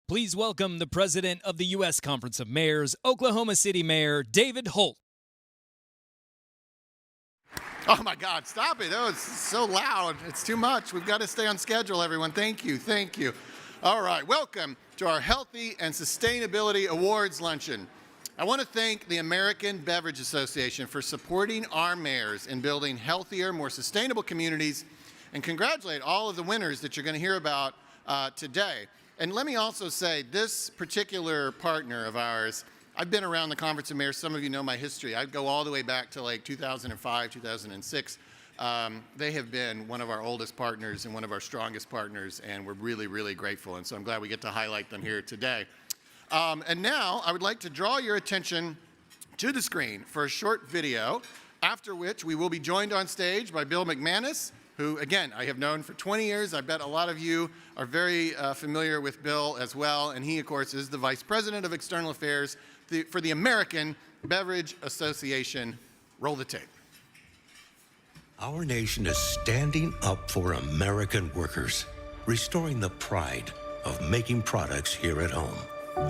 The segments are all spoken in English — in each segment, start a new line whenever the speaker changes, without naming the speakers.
Please welcome the President of the U.S. Conference of Mayors, Oklahoma City Mayor David Holt.
Oh my God, stop it. Oh, it's so loud. It's too much. We've got to stay on schedule, everyone. Thank you. Thank you. All right, welcome to our Healthy and Sustainability Awards Luncheon. I want to thank the American Beverage Association for supporting our mayors in building healthier, more sustainable communities, and congratulate all of the winners that you're going to hear about today. And let me also say, this particular partner of ours, I've been around the Conference of Mayors. Some of you know my history. I go all the way back to like 2005, 2006. They have been one of our oldest partners and one of our strongest partners, and we're really, really grateful. And so I'm glad we get to highlight them here today. And now I would like to draw your attention to the screen for a short video, after which we will be joined on stage by Bill McManus, who, again, I have known for 20 years. I bet a lot of you are very familiar with Bill as well. And he, of course, is the Vice President of External Affairs for the American Beverage Association. Roll the tape.
Our nation is standing up for American workers, restoring the pride of making products here at home.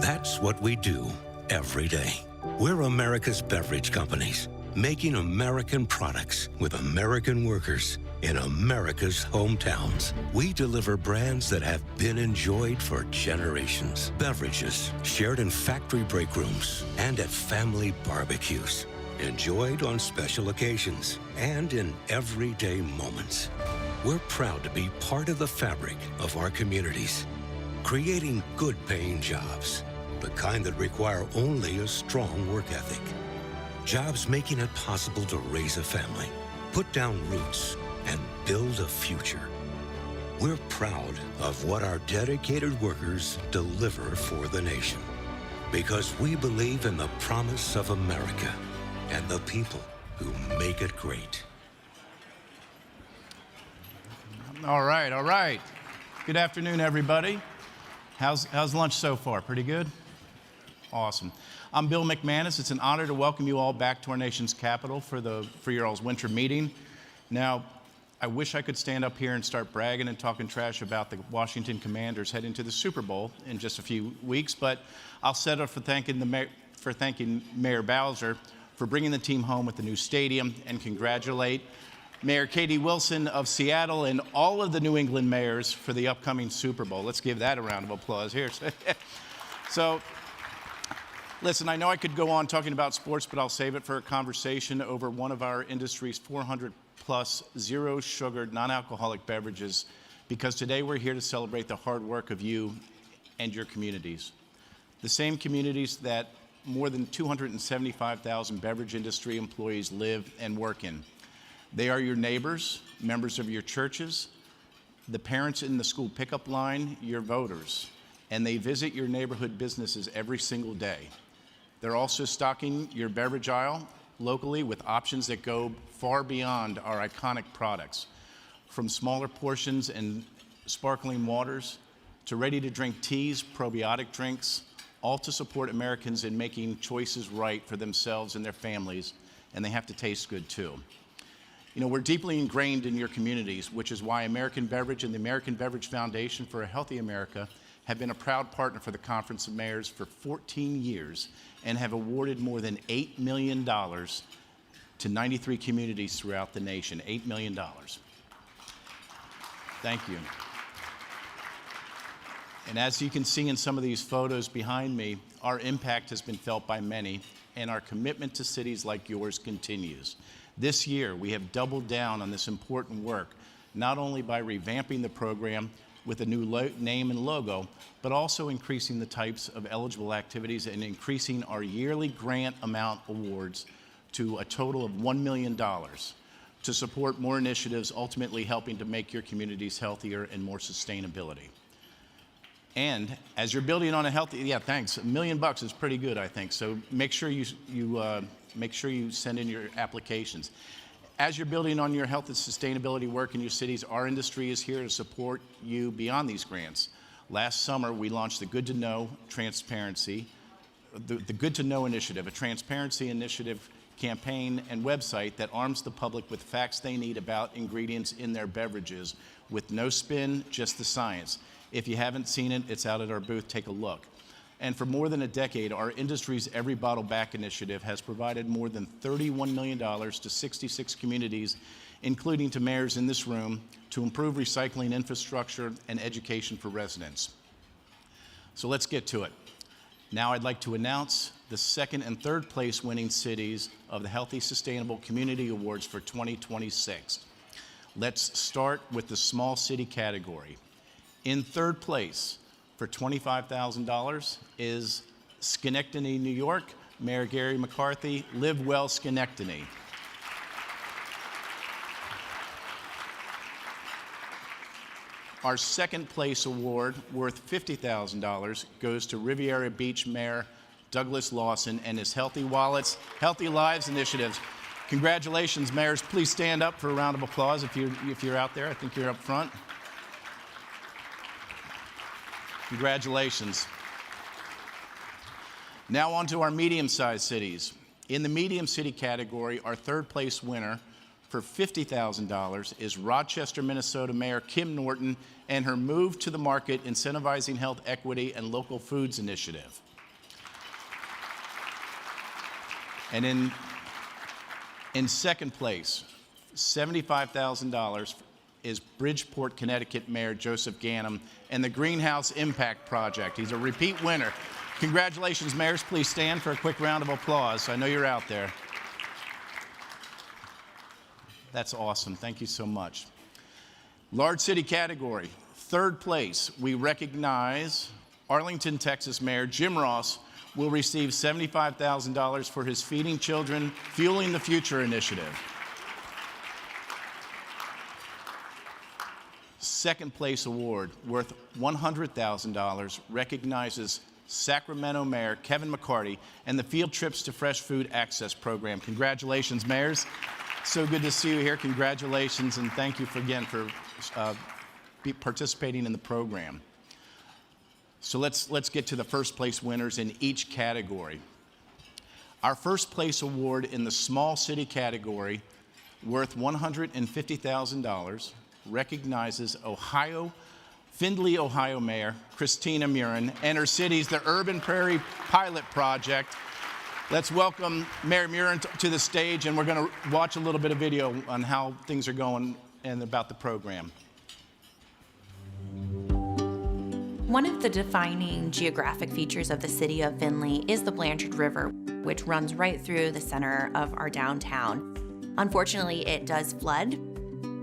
That's what we do every day. We're America's beverage companies, making American products with American workers in America's hometowns. We deliver brands that have been enjoyed for generations. Beverages shared in factory break rooms and at family barbecues. Enjoyed on special occasions and in everyday moments. We're proud to be part of the fabric of our communities, creating good-paying jobs, the kind that require only a strong work ethic. Jobs making it possible to raise a family, put down roots, and build a future. We're proud of what our dedicated workers deliver for the nation, because we believe in the promise of America and the people who make it great.
All right. Good afternoon, everybody. How's lunch so far? Pretty good? Awesome. I'm Bill McManus. It's an honor to welcome you all back to our nation's capital for your all's winter meeting. Now, I wish I could stand up here and start bragging and talking trash about the Washington Commanders heading to the Super Bowl in just a few weeks, but I'll set up for thanking Mayor Bowser for bringing the team home with the new stadium, and congratulate Mayor Katie Wilson of Seattle and all of the New England mayors for the upcoming Super Bowl. Let's give that a round of applause here. So, listen, I know I could go on talking about sports, but I'll save it for a conversation over one of our industry's 400-plus zero-sugared, non-alcoholic beverages, because today we're here to celebrate the hard work of you and your communities. The same communities that more than 275,000 beverage industry employees live and work in. They are your neighbors, members of your churches, the parents in the school pickup line, your voters, and they visit your neighborhood businesses every single day. They're also stocking your beverage aisle locally with options that go far beyond our iconic products, from smaller portions and sparkling waters to ready-to-drink teas, probiotic drinks, all to support Americans in making choices right for themselves and their families, and they have to taste good too. You know, we're deeply ingrained in your communities, which is why American Beverage and the American Beverage Foundation for a Healthy America have been a proud partner for the Conference of Mayors for 14 years and have awarded more than $8 million to 93 communities throughout the nation. $8 million. Thank you. And as you can see in some of these photos behind me, our impact has been felt by many, and our commitment to cities like yours continues. This year, we have doubled down on this important work, not only by revamping the program with a new name and logo, but also increasing the types of eligible activities and increasing our yearly grant amount awards to a total of $1 million to support more initiatives, ultimately helping to make your communities healthier and more sustainability. And as you're building on a healthy, thanks. $1 million is pretty good, I think. So make sure you send in your applications. As you're building on your health and sustainability work in your cities, our industry is here to support you beyond these grants. Last summer, we launched the Good to Know Transparency, the Good to Know Initiative, a transparency initiative campaign and website that arms the public with facts they need about ingredients in their beverages with no spin, just the science. If you haven't seen it, it's out at our booth. Take a look. And for more than a decade, our industry's Every Bottle Back initiative has provided more than $31 million to 66 communities, including to mayors in this room, to improve recycling infrastructure and education for residents. So let's get to it. Now I'd like to announce the second and third place winning cities of the Healthy Sustainable Community Awards for 2026. Let's start with the small city category. In third place for $25,000 is Schenectady, New York. Mayor Gary McCarthy, Live Well Schenectady. Our second place award, worth $50,000, goes to Riviera Beach Mayor Douglas Lawson and his Healthy Wallets, Healthy Lives initiatives. Congratulations, mayors. Please stand up for a round of applause if you're out there. I think you're up front. Congratulations. Now on to our medium-sized cities. In the medium city category, our third place winner for $50,000 is Rochester, Minnesota Mayor Kim Norton and her Move to the Market Incentivizing Health Equity and Local Foods initiative. And in second place, $75,000 is Bridgeport, Connecticut Mayor Joseph Ganim and the Greenhouse Impact Project. He's a repeat winner. Congratulations, mayors. Please stand for a quick round of applause. I know you're out there. That's awesome. Thank you so much. Large city category. Third place, we recognize Arlington, Texas Mayor Jim Ross will receive $75,000 for his Feeding Children, Fueling the Future initiative. Second place award, worth $100,000, recognizes Sacramento Mayor Kevin McCarty and the Field Trips to Fresh Food Access Program. Congratulations, mayors. So good to see you here. Congratulations, and thank you again for participating in the program. So let's get to the first place winners in each category. Our first place award in the small city category, worth $150,000, recognizes Findlay, Ohio Mayor Christina Murin and her city's the Urban Prairie Pilot Project. Let's welcome Mayor Murin to the stage, and we're going to watch a little bit of video on how things are going and about the program.
One of the defining geographic features of the city of Findlay is the Blanchard River, which runs right through the center of our downtown. Unfortunately, it does flood.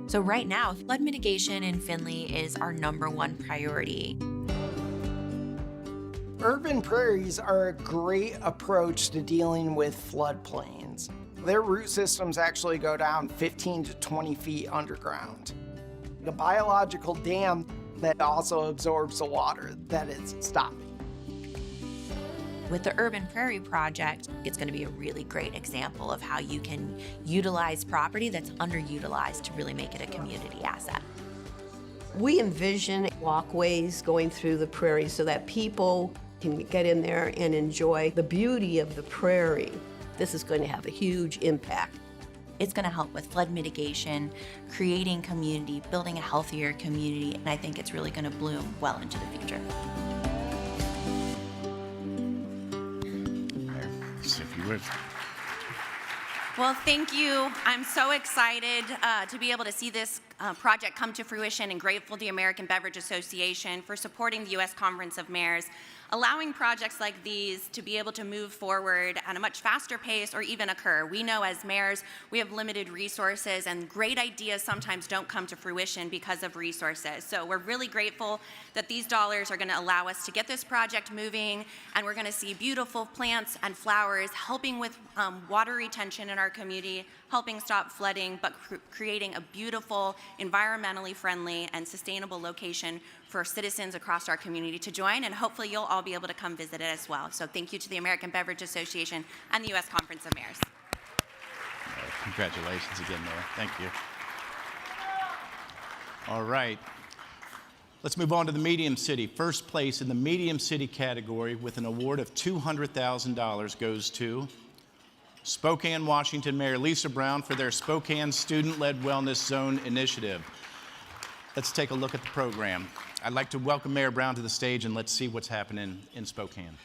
So right now, flood mitigation in Findlay is our #1 priority.
Urban prairies are a great approach to dealing with floodplains. Their root systems actually go down 15 to 20 feet underground. The biological dam that also absorbs the water that it's stopping.
With the Urban Prairie Project, it's going to be a really great example of how you can utilize property that's underutilized to really make it a community asset.
We envision walkways going through the prairie so that people can get in there and enjoy the beauty of the prairie. This is going to have a huge impact.
It's going to help with flood mitigation, creating community, building a healthier community, and I think it's really going to bloom well into the future.
If you would.
Well, thank you. I'm so excited to be able to see this project come to fruition and grateful to the American Beverage Association for supporting the U.S. Conference of Mayors, allowing projects like these to be able to move forward at a much faster pace or even occur. We know as mayors, we have limited resources and great ideas sometimes don't come to fruition because of resources. So we're really grateful that these dollars are going to allow us to get this project moving, and we're going to see beautiful plants and flowers helping with water retention in our community, helping stop flooding, but creating a beautiful, environmentally friendly and sustainable location for citizens across our community to join, and hopefully you'll all be able to come visit it as well. So thank you to the American Beverage Association and the U.S. Conference of Mayors.
Congratulations again, Mayor. Thank you. All right. Let's move on to the medium city. First place in the medium city category with an award of $200,000 goes to Spokane, Washington Mayor Lisa Brown for their Spokane Student-Led Wellness Zone initiative. let's take a look at the program. I'd like to welcome Mayor Brown to the stage, and let's see what's happening in Spokane.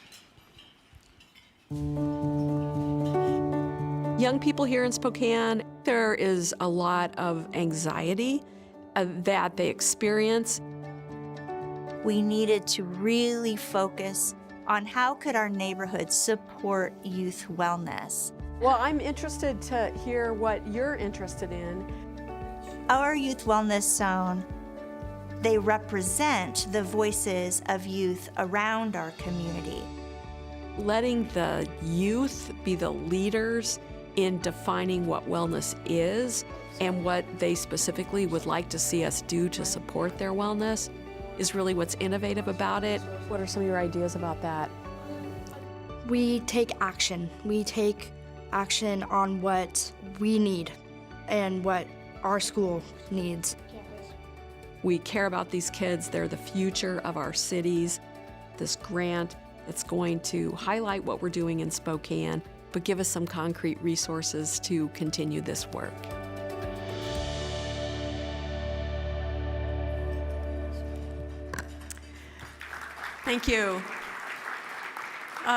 Young people here in Spokane, there is a lot of anxiety that they experience.
We needed to really focus on how could our neighborhood support youth wellness.
Well, I'm interested to hear what you're interested in.
Our Youth Wellness Zone, they represent the voices of youth around our community.
Letting the youth be the leaders in defining what wellness is and what they specifically would like to see us do to support their wellness is really what's innovative about it. What are some of your ideas about that?
We take action. We take action on what we need and what our school needs.
We care about these kids. They're the future of our cities. This grant, it's going to highlight what we're doing in Spokane, but give us some concrete resources to continue this work.
Thank you.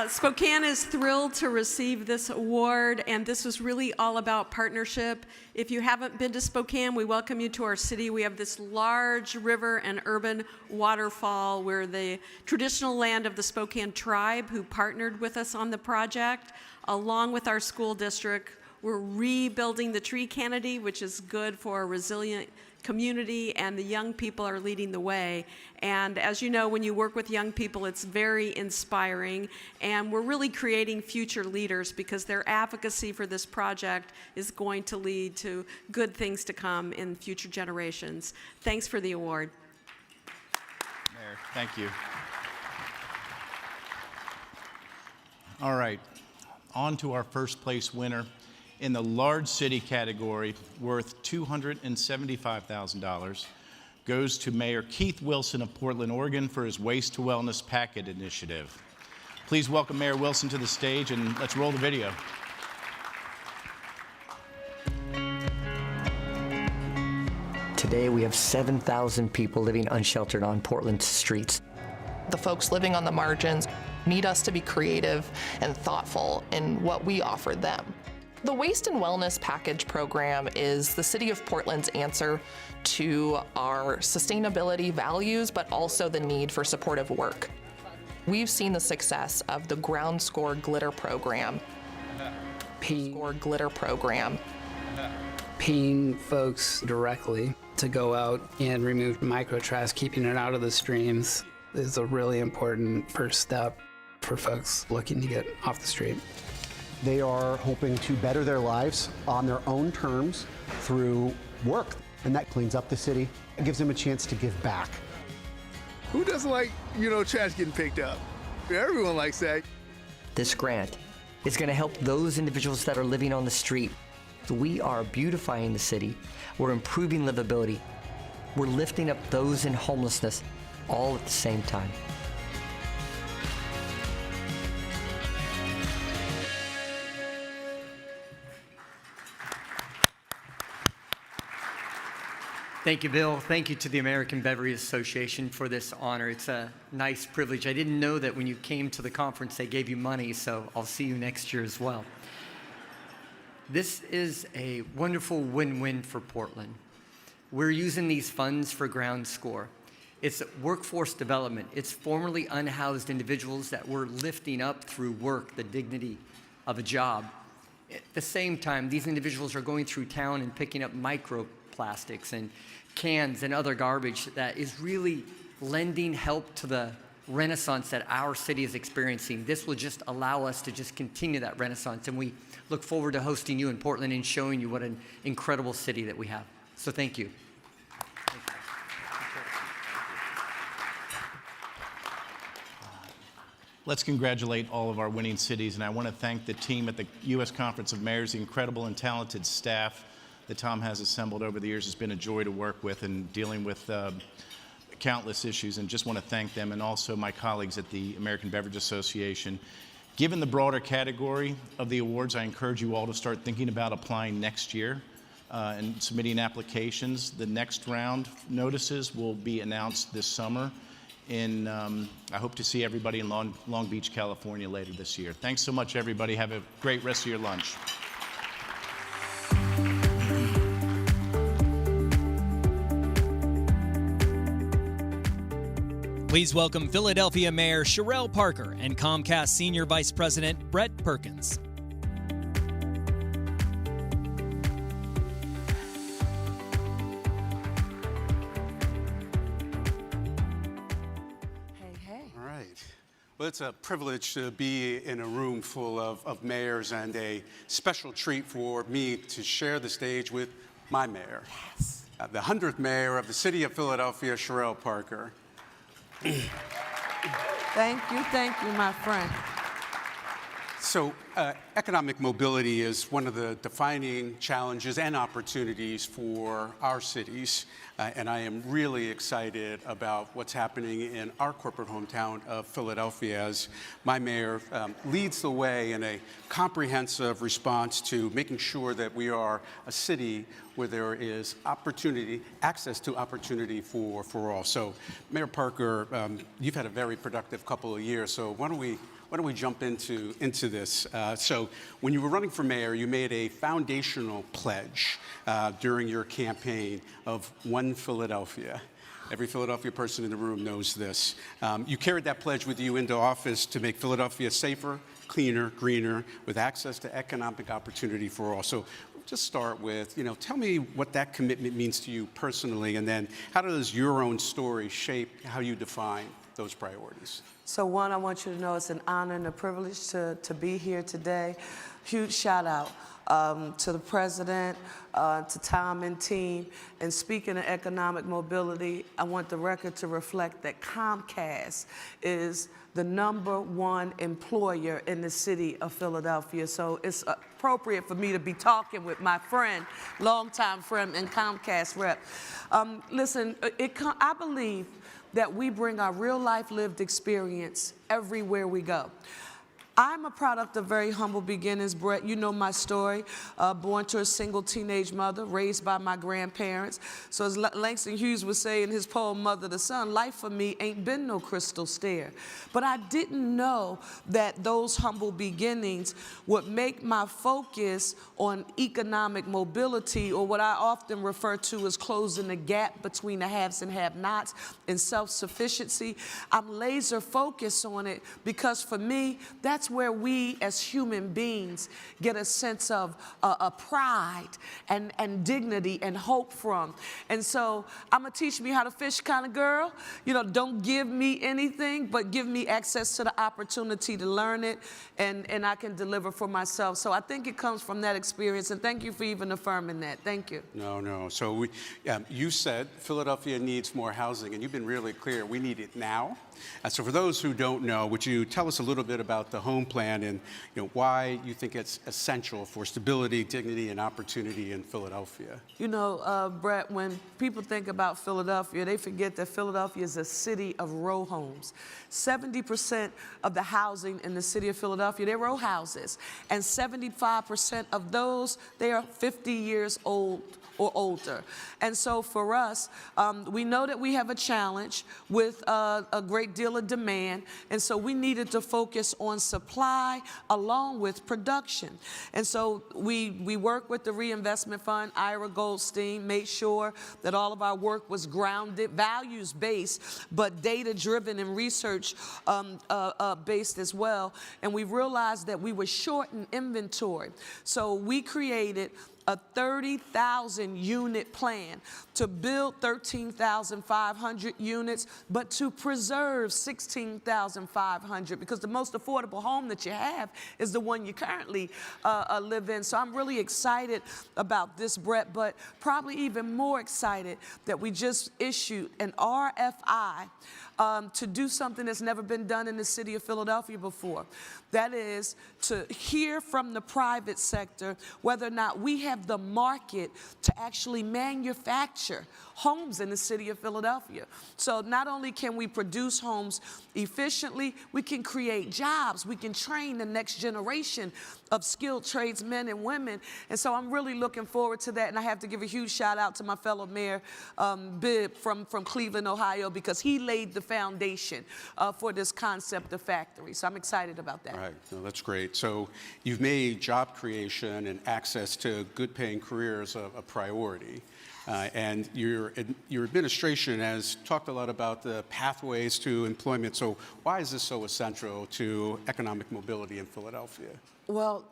Spokane is thrilled to receive this award, and this was really all about partnership. If you haven't been to Spokane, we welcome you to our city. We have this large river and urban waterfall where the traditional land of the Spokane tribe who partnered with us on the project, along with our school district. We're rebuilding the tree canopy, which is good for a resilient community, and the young people are leading the way. And as you know, when you work with young people, it's very inspiring, and we're really creating future leaders because their advocacy for this project is going to lead to good things to come in future generations. Thanks for the award.
Mayor, thank you. All right, on to our first place winner. In the large city category, worth $275,000, goes to Mayor Keith Wilson of Portland, Oregon for his Waste to Wellness Packet initiative. Please welcome Mayor Wilson to the stage, and let's roll the video.
Today we have 7,000 people living unsheltered on Portland's streets.
The folks living on the margins need us to be creative and thoughtful in what we offer them. The Waste and Wellness Package program is the City of Portland's answer to our sustainability values, but also the need for supportive work. We've seen the success of the Ground Score Glitter program. Paying
folks directly to go out and remove microtrash, keeping it out of the streams, is a really important first step for folks looking to get off the street.
They are hoping to better their lives on their own terms through work, and that cleans up the city and gives them a chance to give back.
Who doesn't like, trash getting picked up? Everyone likes that.
This grant is going to help those individuals that are living on the street. We are beautifying the city. We're improving livability. We're lifting up those in homelessness all at the same time.
Thank you, Bill. Thank you to the American Beverage Association for this honor. It's a nice privilege. I didn't know that when you came to the conference they gave you money, so I'll see you next year as well. This is a wonderful win-win for Portland. We're using these funds for Ground Score. It's workforce development. It's formerly unhoused individuals that we're lifting up through work, the dignity of a job. At the same time, these individuals are going through town and picking up microplastics and cans and other garbage that is really lending help to the renaissance that our city is experiencing. This will just allow us to just continue that renaissance, and we look forward to hosting you in Portland and showing you what an incredible city that we have. So thank you.
Let's congratulate all of our winning cities, and I want to thank the team at the U.S. Conference of Mayors, the incredible and talented staff that Tom has assembled over the years. It's been a joy to work with and dealing with countless issues, and just want to thank them, and also my colleagues at the American Beverage Association. Given the broader category of the awards, I encourage you all to start thinking about applying next year. and submitting applications. The next round notices will be announced this summer. I hope to see everybody in Long Beach, California later this year. Thanks so much, everybody. Have a great rest of your lunch.
Please welcome Philadelphia Mayor Sherelle Parker and Comcast Senior Vice President Brett Perkins.
All right. Well, it's a privilege to be in a room full of mayors and a special treat for me to share the stage with my mayor. Yes. The 100th mayor of the city of Philadelphia, Sherelle Parker.
Thank you, my friend.
So economic mobility is one of the defining challenges and opportunities for our cities. And I am really excited about what's happening in our corporate hometown of Philadelphia as my mayor leads the way in a comprehensive response to making sure that we are a city where there is opportunity, access to opportunity for all. So Mayor Parker, you've had a very productive couple of years. So why don't we jump into this? So when you were running for mayor, you made a foundational pledge during your campaign of One Philadelphia. Every Philadelphia person in the room knows this. You carried that pledge with you into office to make Philadelphia safer, cleaner, greener, with access to economic opportunity for all. So just start with, tell me what that commitment means to you personally, and then how does your own story shape how you define those priorities?
So one, I want you to know it's an honor and a privilege to be here today. Huge shout out to the president, to Tom and team. And speaking of economic mobility, I want the record to reflect that Comcast is the #1 employer in the city of Philadelphia. So it's appropriate for me to be talking with my friend, longtime friend and Comcast rep. Listen, I believe that we bring our real life lived experience everywhere we go. I'm a product of very humble beginnings, Brett. You know my story. Born to a single teenage mother, raised by my grandparents. So as Langston Hughes would say in his poem, Mother to Son, life for me ain't been no crystal stair. But I didn't know that those humble beginnings would make my focus on economic mobility, or what I often refer to as closing the gap between the haves and have-nots, and self-sufficiency. I'm laser focused on it because for me, that's where we as human beings get a sense of a pride and dignity and hope from. And so I'm a teach me how to fish kind of girl. Don't give me anything, but give me access to the opportunity to learn it, and I can deliver for myself. So I think it comes from that experience, and thank you for even affirming that. Thank you.
No. So you said Philadelphia needs more housing, and you've been really clear. We need it now. So for those who don't know, would you tell us a little bit about the home plan and why you think it's essential for stability, dignity, and opportunity in Philadelphia?
Brett, when people think about Philadelphia, they forget that Philadelphia is a city of row homes. 70% of the housing in the city of Philadelphia, they're row houses. And 75% of those, they are 50 years old or older. And so for us, we know that we have a challenge with a great deal of demand, and so we needed to focus on supply along with production. And so we worked with the Reinvestment Fund, Ira Goldstein, made sure that all of our work was grounded, values-based, but data-driven and research-based as well. And we realized that we were short in inventory. So we created a 30,000 unit plan to build 13,500 units, but to preserve 16,500, because the most affordable home that you have is the one you currently live in. So I'm really excited about this, Brett, but probably even more excited that we just issued an RFI to do something that's never been done in the city of Philadelphia before. That is to hear from the private sector whether or not we have the market to actually manufacture homes in the city of Philadelphia. So not only can we produce homes efficiently, we can create jobs, we can train the next generation of skilled tradesmen and women. And so I'm really looking forward to that. And I have to give a huge shout out to my fellow mayor, Bibb from Cleveland, Ohio, because he laid the foundation for this concept of factory. So I'm excited about that.
Right, no, that's great. So you've made job creation and access to good paying careers a priority. And your administration has talked a lot about the pathways to employment. So why is this so essential to economic mobility in Philadelphia?
Well,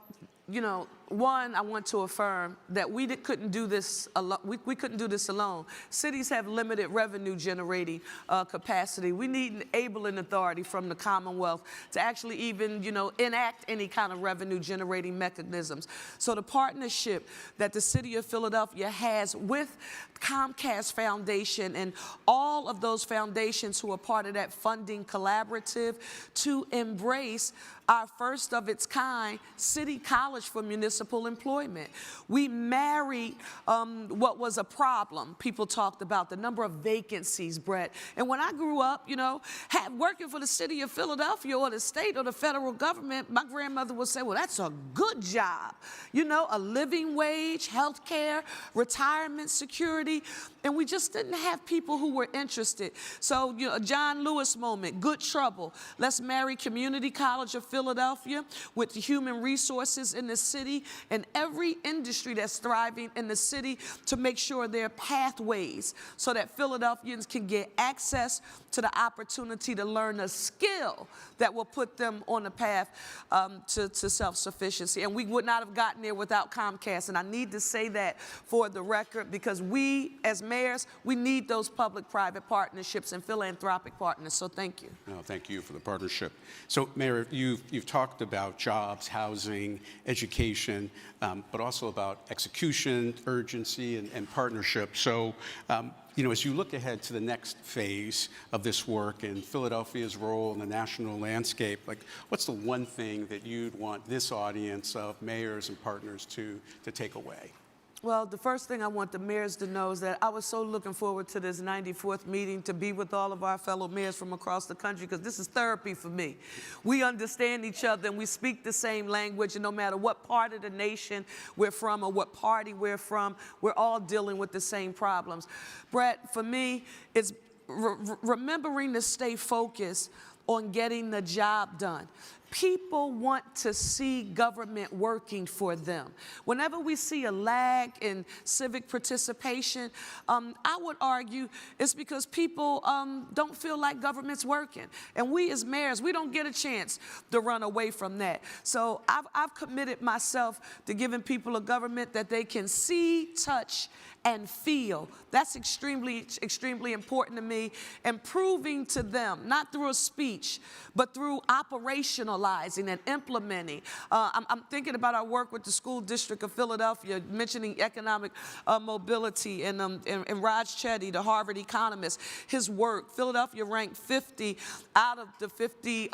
you know, one, I want to affirm that we couldn't do this alone. We couldn't do this alone. Cities have limited revenue generating capacity. We need an enabling authority from the Commonwealth to actually even, you know, enact any kind of revenue generating mechanisms. So the partnership that the city of Philadelphia has with Comcast Foundation and all of those foundations who are part of that funding collaborative to embrace our first of its kind City College for Municipal Employment. We married what was a problem. People talked about the number of vacancies, Brett. And when I grew up, you know, working for the city of Philadelphia or the state or the federal government, my grandmother would say, well, that's a good job. You know, a living wage, health care, retirement security. And we just didn't have people who were interested. So, you know, a John Lewis moment, good trouble. Let's marry Community College of Philadelphia with the human resources in the city and every industry that's thriving in the city to make sure there are pathways so that Philadelphians can get access to the opportunity to learn a skill that will put them on the path to self-sufficiency. And we would not have gotten there without Comcast. And I need to say that for the record because we, as mayors, we need those public-private partnerships and philanthropic partners. So thank you.
No, thank you for the partnership. So, Mayor, you've talked about jobs, housing, education, but also about execution, urgency, and partnership. So, you know, as you look ahead to the next phase of this work and Philadelphia's role in the national landscape, like, what's the one thing that you'd want this audience of mayors and partners to take away?
Well, the first thing I want the mayors to know is that I was so looking forward to this 94th meeting to be with all of our fellow mayors from across the country because this is therapy for me. We understand each other and we speak the same language, and no matter what part of the nation we're from or what party we're from, we're all dealing with the same problems. Brett, for me, it's remembering to stay focused on getting the job done. People want to see government working for them. Whenever we see a lag in civic participation, I would argue it's because people don't feel like government's working. And we as mayors, we don't get a chance to run away from that. So I've committed myself to giving people a government that they can see, touch, and feel. That's extremely, extremely important to me, and proving to them, not through a speech, but through operationalizing and implementing. I'm thinking about our work with the School District of Philadelphia, mentioning economic mobility, and Raj Chetty, the Harvard economist, his work. Philadelphia ranked 50 out of the 50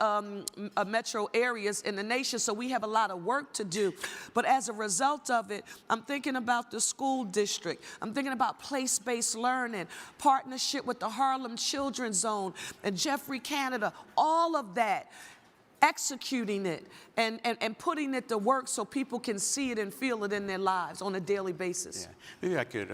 metro areas in the nation, so we have a lot of work to do. But as a result of it, I'm thinking about the school district. I'm thinking about place-based learning, partnership with the Harlem Children's Zone and Jeffrey Canada, all of that, executing it and putting it to work so people can see it and feel it in their lives on a daily basis.
Yeah. Maybe I could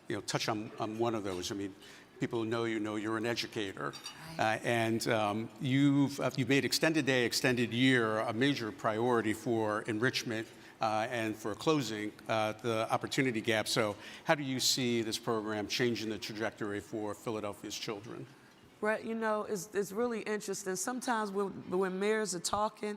you know, touch on one of those. I mean, people know you're an educator, and you've made extended day, extended year a major priority for enrichment and for closing the opportunity gap. So how do you see this program changing the trajectory for Philadelphia's children?
Brett, you know, it's really interesting. Sometimes when mayors are talking,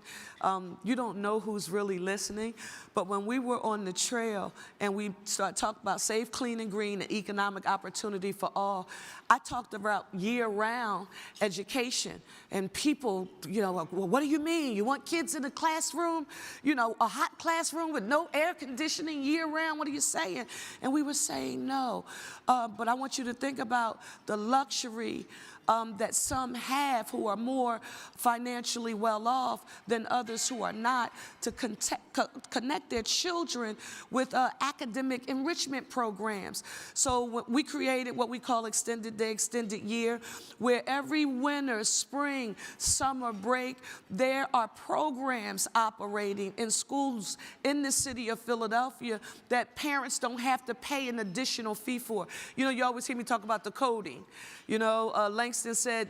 you don't know who's really listening. But when we were on the trail and we started talking about safe, clean, and green and economic opportunity for all, I talked about year-round education. And people, you know, like, well, what do you mean? You want kids in a classroom, you know, a hot classroom with no air conditioning year-round? What are you saying? And we were saying no. But I want you to think about the luxury that some have who are more financially well off than others who are not, to connect their children with academic enrichment programs. So we created what we call Extended Day, Extended Year, where every winter, spring, summer break, there are programs operating in schools in the city of Philadelphia that parents don't have to pay an additional fee for. You know, you always hear me talk about the coding. You know, Langston said,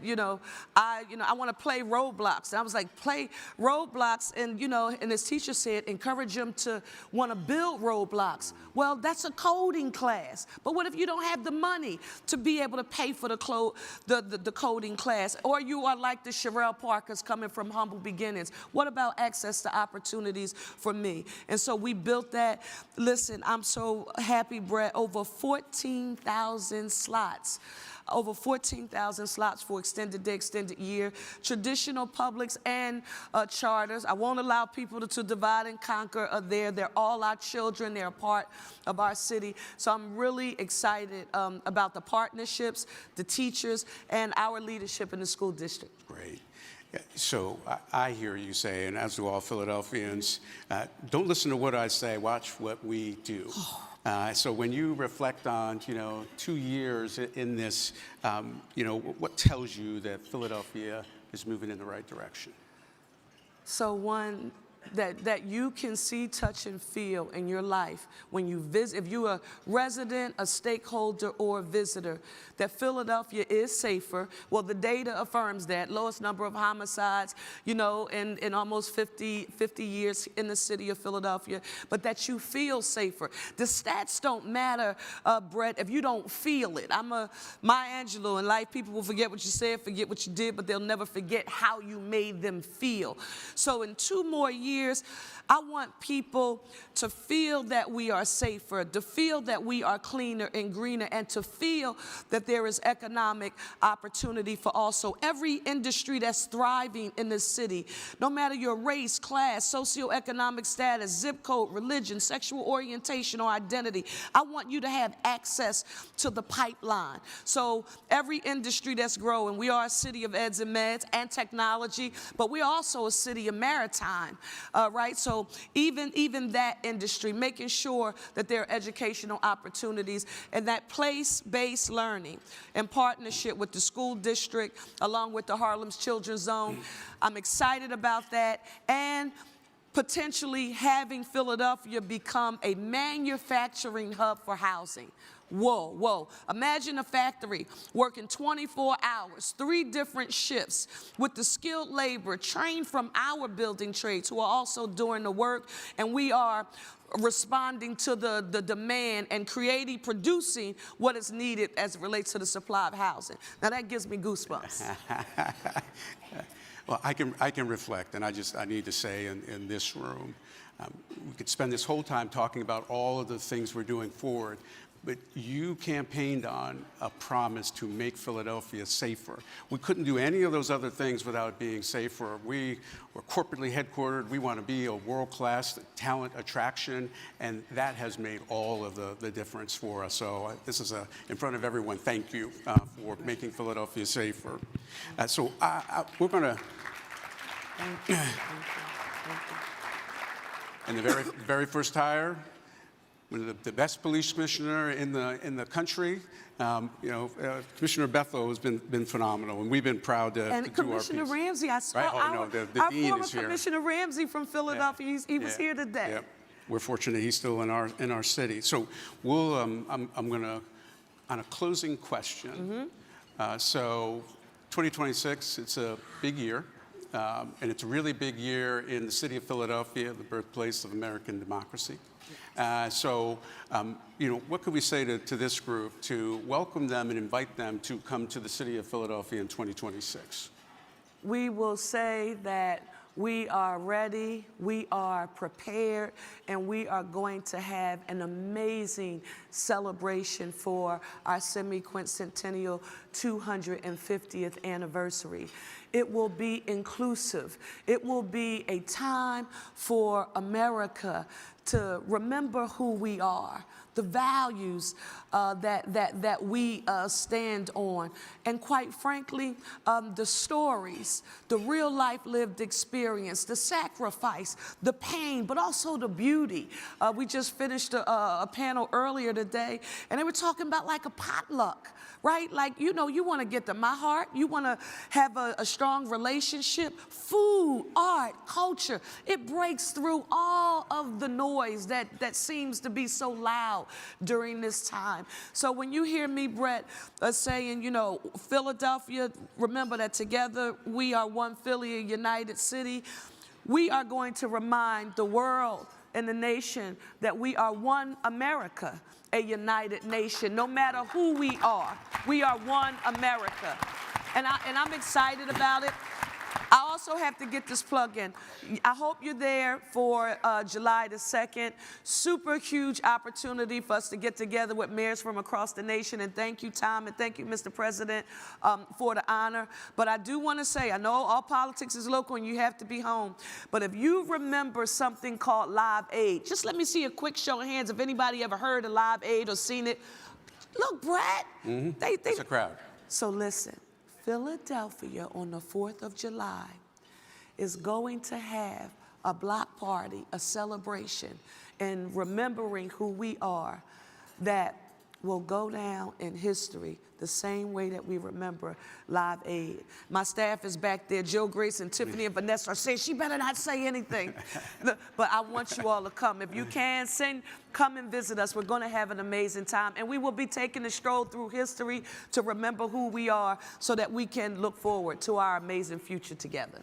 I want to play Roblox. And I was like, play Roblox, and and his teacher said, encourage them to want to build Roblox. Well, that's a coding class. But what if you don't have the money to be able to pay for the coding class? Or you are like the Sherelle Parkers coming from humble beginnings. What about access to opportunities for me? And so we built that. Listen, I'm so happy, Brett, over 14,000 slots. Over 14,000 slots for Extended Day, Extended Year, traditional publics and charters. I won't allow people to divide and conquer there. They're all our children. They're a part of our city. So I'm really excited about the partnerships, the teachers, and our leadership in the school district.
Great. So I hear you say, and as do all Philadelphians, don't listen to what I say, watch what we do. So when you reflect on, 2 years in this, what tells you that Philadelphia is moving in the right direction?
So one, that you can see, touch, and feel in your life when you visit, if you're a resident, a stakeholder, or a visitor, that Philadelphia is safer. Well, the data affirms that. Lowest number of homicides, in almost 50 years in the city of Philadelphia, but that you feel safer. The stats don't matter, Brett, if you don't feel it. I'm a Maya Angelou in life. People will forget what you said, forget what you did, but they'll never forget how you made them feel. So in 2 more years, I want people to feel that we are safer, to feel that we are cleaner and greener, and to feel that there is economic opportunity for also every industry that's thriving in this city, no matter your race, class, socioeconomic status, zip code, religion, sexual orientation, or identity. I want you to have access to the pipeline. So every industry that's growing, we are a city of eds and meds and technology, but we're also a city of maritime, right? So even that industry, making sure that there are educational opportunities and that place-based learning in partnership with the school district, along with the Harlem's Children's Zone. I'm excited about that, and potentially having Philadelphia become a manufacturing hub for housing. Whoa. Imagine a factory working 24 hours, 3 different shifts with the skilled labor trained from our building trades who are also doing the work, and we are responding to the demand and producing what is needed as it relates to the supply of housing. Now that gives me goosebumps.
Well, I can reflect, and I need to say in this room, we could spend this whole time talking about all of the things we're doing forward, but you campaigned on a promise to make Philadelphia safer. We couldn't do any of those other things without it being safer. We're corporately headquartered. We want to be a world-class talent attraction, and that has made all of the difference for us. So this is in front of everyone, thank you for making Philadelphia safer. So we're going to... And the very first hire, the best police commissioner in the country. Commissioner Bethel has been phenomenal, and we've been proud to do our piece.
And Commissioner Ramsey, I saw
our dean is here.
Commissioner Ramsey from Philadelphia. He was here today.
Yeah. We're fortunate he's still in our city. So we'll. I'm going to, on a closing question. So 2026, it's a big year. And it's a really big year in the city of Philadelphia, the birthplace of American democracy. What could we say to this group to welcome them and invite them to come to the city of Philadelphia in 2026?
We will say that we are ready, we are prepared, and we are going to have an amazing celebration for our semi-quincentennial 250th anniversary. It will be inclusive. It will be a time for America to remember who we are, the values that we stand on, and quite frankly, the stories, the real life lived experience, the sacrifice, the pain, but also the beauty. We just finished a panel earlier today, and they were talking about like a potluck, right? Like, you know, you want to get to my heart, you want to have a strong relationship. Food, art, culture, it breaks through all of the noise that seems to be so loud during this time. So when you hear me, Brett, saying, you know, Philadelphia, remember that together we are one Philly, a united city. We are going to remind the world and the nation that we are one America, a united nation. No matter who we are one America. And I'm excited about it. I also have to get this plug in. I hope you're there for July the 2nd. Super huge opportunity for us to get together with mayors from across the nation. And thank you, Tom, and thank you, Mr. President, for the honor. But I do want to say, I know all politics is local and you have to be home. But if you remember something called Live Aid, just let me see a quick show of hands if anybody ever heard of Live Aid or seen it. Look, Brad.
It's a crowd.
So listen. Philadelphia on the 4th of July is going to have a block party, a celebration, and remembering who we are that will go down in history the same way that we remember Live Aid. My staff is back there. Jill, Grace, and Tiffany and Vanessa are saying she better not say anything. But I want you all to come. If you can, come and visit us. We're going to have an amazing time. And we will be taking a stroll through history to remember who we are so that we can look forward to our amazing future together.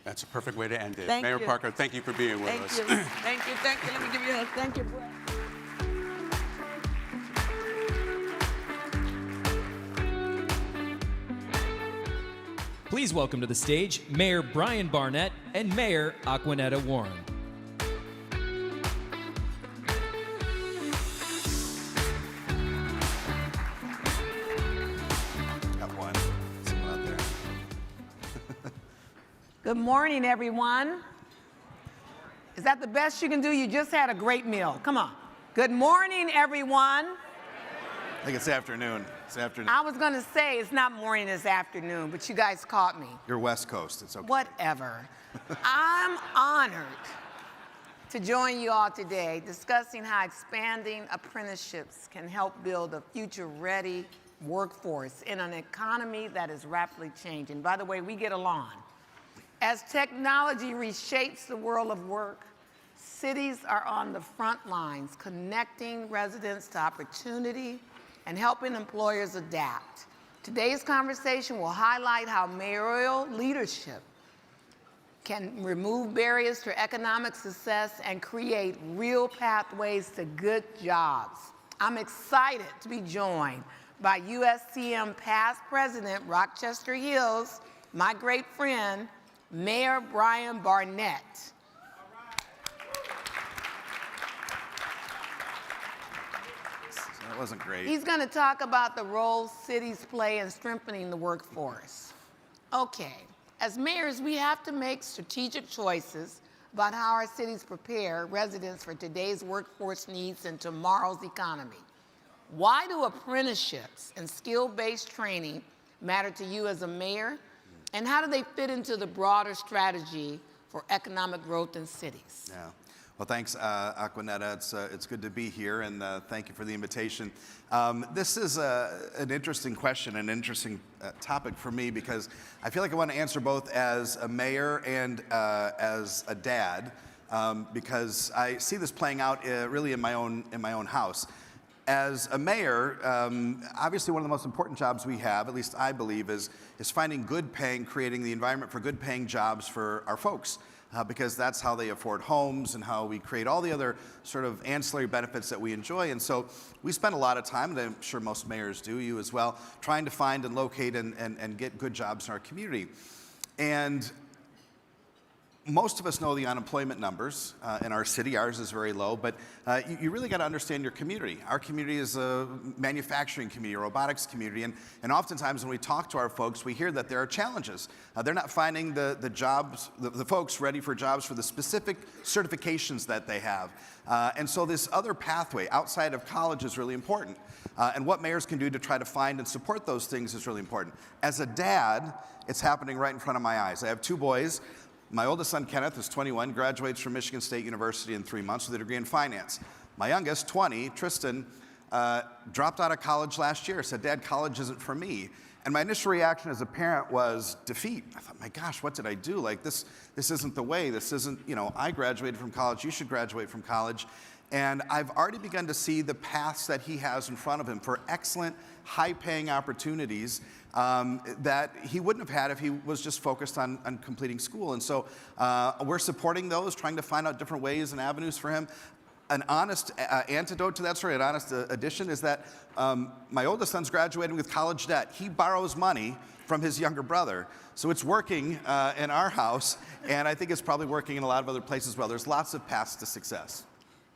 That's a perfect way to end it.
Thank
Mayor
you.
Parker, thank you for being with us.
Thank you. Thank you. Thank you. Let me give you a hug. Thank you, Brett.
Please welcome to the stage Mayor Brian Barnett and Mayor Aquanetta Warren.
Got one. Someone out there.
Good morning, everyone. Is that the best you can do? You just had a great meal. Come on. Good morning, everyone.
I think it's afternoon. It's afternoon.
I was going to say it's not morning, it's afternoon, but you guys caught me.
You're West Coast. It's okay.
Whatever. I'm honored to join you all today discussing how expanding apprenticeships can help build a future-ready workforce in an economy that is rapidly changing. By the way, we get along. As technology reshapes the world of work, cities are on the front lines, connecting residents to opportunity and helping employers adapt. Today's conversation will highlight how mayoral leadership can remove barriers to economic success and create real pathways to good jobs. I'm excited to be joined by USCM past president Rochester Hills, my great friend, Mayor Brian Barnett.
That wasn't great.
He's going to talk about the role cities play in strengthening the workforce. Okay, as mayors, we have to make strategic choices about how our cities prepare residents for today's workforce needs and tomorrow's economy. Why do apprenticeships and skill-based training matter to you as a mayor? And how do they fit into the broader strategy for economic growth in cities?
Yeah. Well, thanks, Aquanetta. It's good to be here, and thank you for the invitation. This is an interesting question, an interesting topic for me, because I feel like I want to answer both as a mayor and as a dad, because I see this playing out really in my own house. As a mayor, obviously one of the most important jobs we have, at least I believe, is finding good paying, creating the environment for good paying jobs for our folks. Because that's how they afford homes and how we create all the other sort of ancillary benefits that we enjoy. And so we spend a lot of time, and I'm sure most mayors do, you as well, trying to find and locate and get good jobs in our community. And most of us know the unemployment numbers in our city. Ours is very low, but you really got to understand your community. Our community is a manufacturing community, a robotics community, and oftentimes when we talk to our folks, we hear that there are challenges. They're not finding the jobs, the folks ready for jobs for the specific certifications that they have. And so this other pathway outside of college is really important. And what mayors can do to try to find and support those things is really important. As a dad, it's happening right in front of my eyes. I have 2 boys. My oldest son, Kenneth, is 21, graduates from Michigan State University in 3 months with a degree in finance. My youngest, 20, Tristan, dropped out of college last year, said, Dad, college isn't for me. And my initial reaction as a parent was defeat. I thought, my gosh, what did I do? Like, this isn't the way. This isn't, I graduated from college. You should graduate from college. And I've already begun to see the paths that he has in front of him for excellent, high-paying opportunities that he wouldn't have had if he was just focused on completing school. And so we're supporting those, trying to find out different ways and avenues for him. An honest antidote to that story, an honest addition, is that my oldest son's graduating with college debt. He borrows money from his younger brother. So it's working in our house, and I think it's probably working in a lot of other places as well. There's lots of paths to success.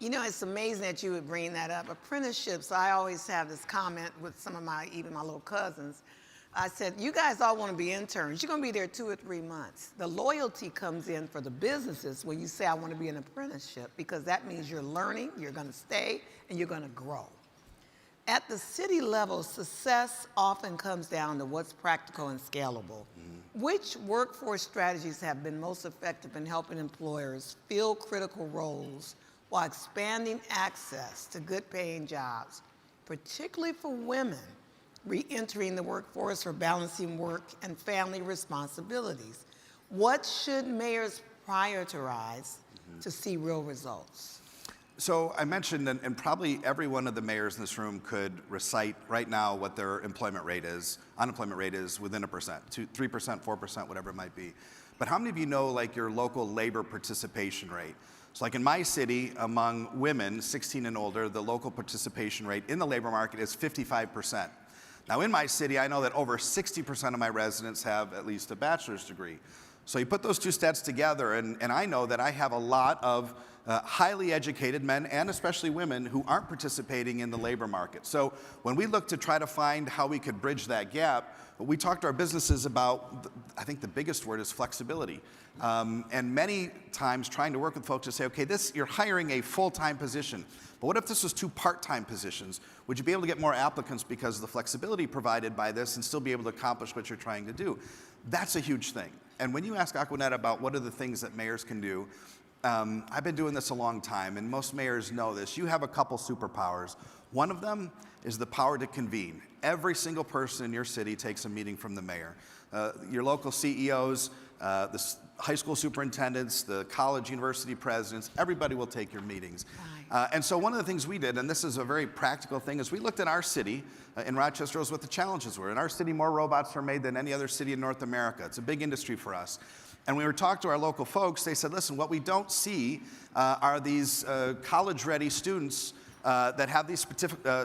It's amazing that you would bring that up. Apprenticeships, I always have this comment with some of even my little cousins. I said, you guys all want to be interns. You're going to be there 2 or 3 months. The loyalty comes in for the businesses when you say, I want to be an apprenticeship, because that means you're learning, you're going to stay, and you're going to grow. At the city level, success often comes down to what's practical and scalable. Which workforce strategies have been most effective in helping employers fill critical roles while expanding access to good-paying jobs, particularly for women re-entering the workforce or balancing work and family responsibilities? What should mayors prioritize to see real results?
So I mentioned, and probably every one of the mayors in this room could recite right now what their unemployment rate is within 1%, 3%, 4%, whatever it might be. But how many of you know like your local labor participation rate? So like in my city, among women 16 and older, the local participation rate in the labor market is 55%. Now in my city, I know that over 60% of my residents have at least a bachelor's degree. So you put those 2 stats together, and I know that I have a lot of highly educated men, and especially women, who aren't participating in the labor market. So when we look to try to find how we could bridge that gap, we talk to our businesses about, I think the biggest word is flexibility. And many times trying to work with folks to say, okay, you're hiring a full-time position, but what if this was 2 part-time positions? Would you be able to get more applicants because of the flexibility provided by this and still be able to accomplish what you're trying to do? That's a huge thing. And when you ask Aquanetta about what are the things that mayors can do, I've been doing this a long time, and most mayors know this. You have a couple superpowers. One of them is the power to convene. Every single person in your city takes a meeting from the mayor. Your local CEOs, the high school superintendents, the college, university presidents, everybody will take your meetings. And so one of the things we did, and this is a very practical thing, is we looked at our city in Rochester as what the challenges were. In our city, more robots are made than any other city in North America. It's a big industry for us. And when we were talking to our local folks, they said, listen, what we don't see are these college-ready students that have these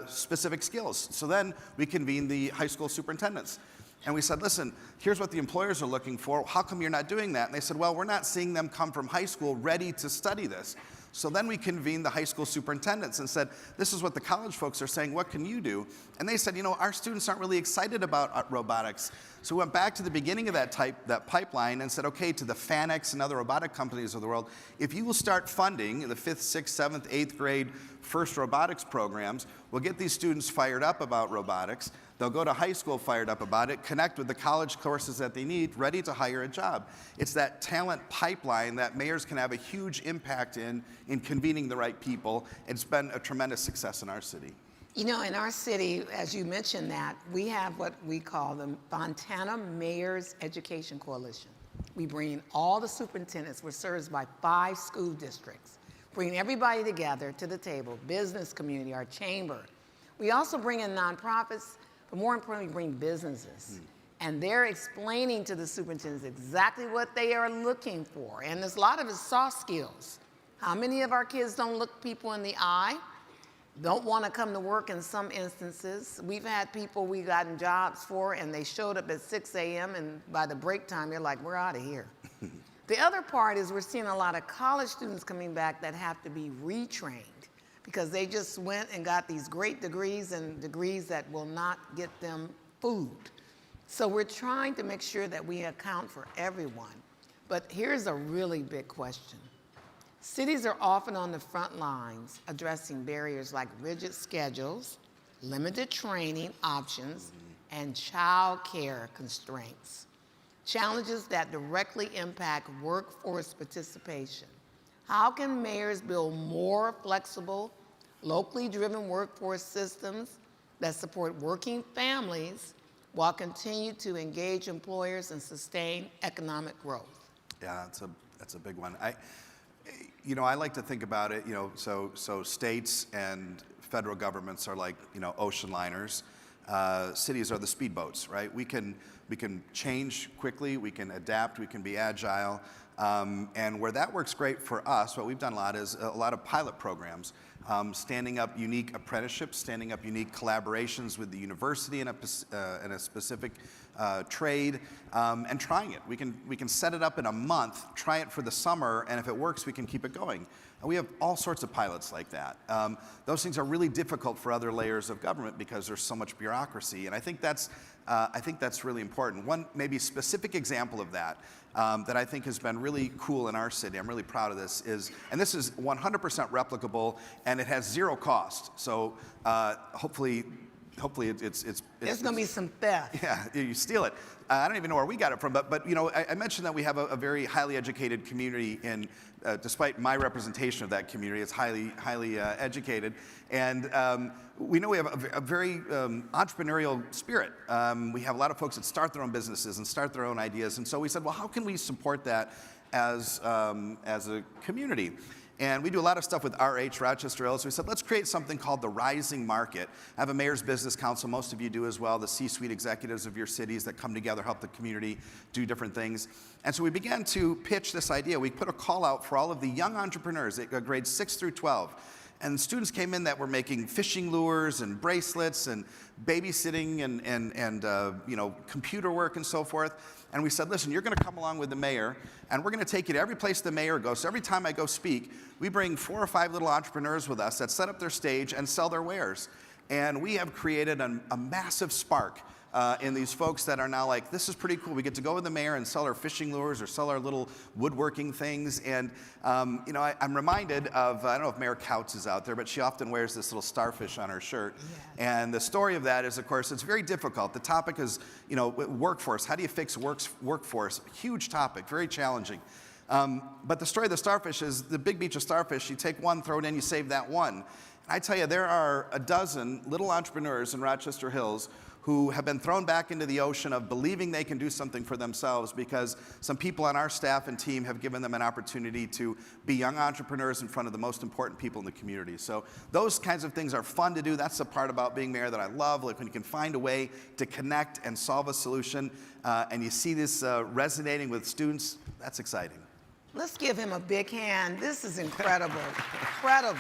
specific skills. So then we convened the high school superintendents. And we said, listen, here's what the employers are looking for. How come you're not doing that? And they said, well, we're not seeing them come from high school ready to study this. So then we convened the high school superintendents and said, this is what the college folks are saying, what can you do? And they said, our students aren't really excited about robotics. So we went back to the beginning of that pipeline and said, okay, to the FANUCs and other robotic companies of the world, if you will start funding the 5th, 6th, 7th, 8th grade first robotics programs, we'll get these students fired up about robotics. They'll go to high school fired up about it, connect with the college courses that they need, ready to hire a job. It's that talent pipeline that mayors can have a huge impact in convening the right people. It's been a tremendous success in our city.
In our city, as you mentioned that, we have what we call the Fontana Mayors Education Coalition. We bring all the superintendents. We're served by 5 school districts. Bring everybody together to the table, business community, our chamber. We also bring in nonprofits, but more importantly, bring businesses. And they're explaining to the superintendents exactly what they are looking for. And there's a lot of it soft skills. How many of our kids don't look people in the eye? Don't want to come to work in some instances. We've had people we gotten jobs for, and they showed up at 6 a.m., and by the break time, they're like, we're out of here. The other part is we're seeing a lot of college students coming back that have to be retrained because they just went and got these great degrees and degrees that will not get them food. So we're trying to make sure that we account for everyone. But here's a really big question. Cities are often on the front lines addressing barriers like rigid schedules, limited training options, and child care constraints. Challenges that directly impact workforce participation. How can mayors build more flexible, locally driven workforce systems that support working families while continue to engage employers and sustain economic growth?
Yeah, that's a big one. I like to think about it, so states and federal governments are like, ocean liners. Cities are the speedboats, right? We can change quickly, we can adapt, we can be agile. And where that works great for us, what we've done a lot is a lot of pilot programs, standing up unique apprenticeships, standing up unique collaborations with the university in a specific trade, and trying it. We can set it up in a month, try it for the summer, and if it works, we can keep it going. And we have all sorts of pilots like that. Those things are really difficult for other layers of government because there's so much bureaucracy, and I think that's really important. One maybe specific example of that that I think has been really cool in our city, I'm really proud of this, and this is 100% replicable, and it has zero cost. So hopefully it's
There's going to be some theft.
Yeah, you steal it. I don't even know where we got it from, but I mentioned that we have a very highly educated community, and despite my representation of that community, it's highly educated, and we know we have a very entrepreneurial spirit. We have a lot of folks that start their own businesses and start their own ideas, and so we said, well, how can we support that as a community? And we do a lot of stuff with RH, Rochester Hills. So we said, let's create something called the Rising Market. I have a Mayor's Business Council, most of you do as well, the C-suite executives of your cities that come together, help the community do different things. And so we began to pitch this idea. We put a call out for all of the young entrepreneurs, grades 6 through 12. And students came in that were making fishing lures and bracelets and babysitting and computer work and so forth. And we said, listen, you're going to come along with the mayor, and we're going to take you to every place the mayor goes. So every time I go speak, we bring 4 or 5 little entrepreneurs with us that set up their stage and sell their wares. And we have created a massive spark in these folks that are now like, this is pretty cool. We get to go with the mayor and sell our fishing lures or sell our little woodworking things. And, I'm reminded of, I don't know if Mayor Couts is out there, but she often wears this little starfish on her shirt. Yeah. And the story of that is, of course, it's very difficult. The topic is, workforce. How do you fix workforce? Huge topic, very challenging. But the story of the starfish is the big beach of starfish. You take one, throw it in, you save that one. I tell you, there are a dozen little entrepreneurs in Rochester Hills who have been thrown back into the ocean of believing they can do something for themselves because some people on our staff and team have given them an opportunity to be young entrepreneurs in front of the most important people in the community. So those kinds of things are fun to do. That's the part about being mayor that I love, like when you can find a way to connect and solve a solution, and you see this resonating with students, that's exciting.
Let's give him a big hand. This is incredible, incredible.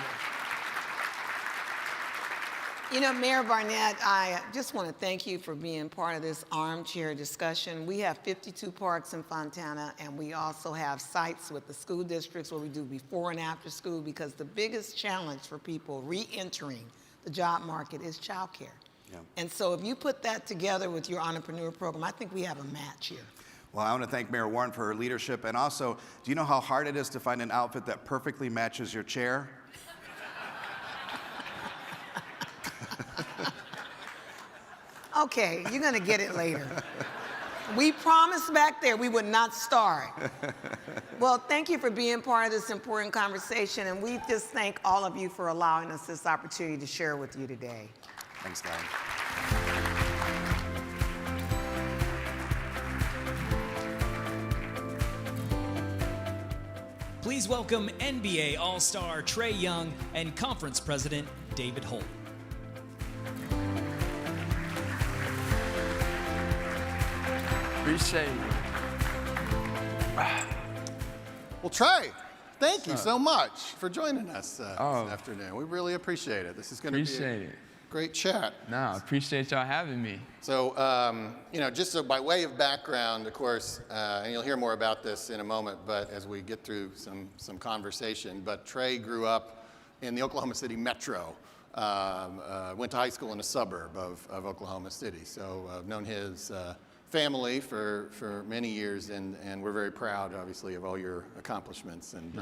Mayor Barnett, I just want to thank you for being part of this armchair discussion. We have 52 parks in Fontana, and we also have sites with the school districts where we do before and after school, because the biggest challenge for people re-entering the job market is childcare. Yeah. And so if you put that together with your entrepreneur program, I think we have a match here.
Well, I want to thank Mayor Warren for her leadership, and also, do you know how hard it is to find an outfit that perfectly matches your chair?
Okay, you're going to get it later. We promised back there we would not start. Well, thank you for being part of this important conversation, and we just thank all of you for allowing us this opportunity to share with you today.
Thanks, guys.
Please welcome NBA All-Star Trae Young and Conference President David Holt.
Appreciate it.
Well, Trae, thank you so much for joining us this afternoon. We really appreciate it. This is going to be a Great chat.
No, I appreciate y'all having me.
So, just so by way of background, of course, and you'll hear more about this in a moment, but as we get through some conversation, but Trey grew up in the Oklahoma City metro. Went to high school in a suburb of Oklahoma City. So I've known his family for many years, and we're very proud, obviously, of all your accomplishments. And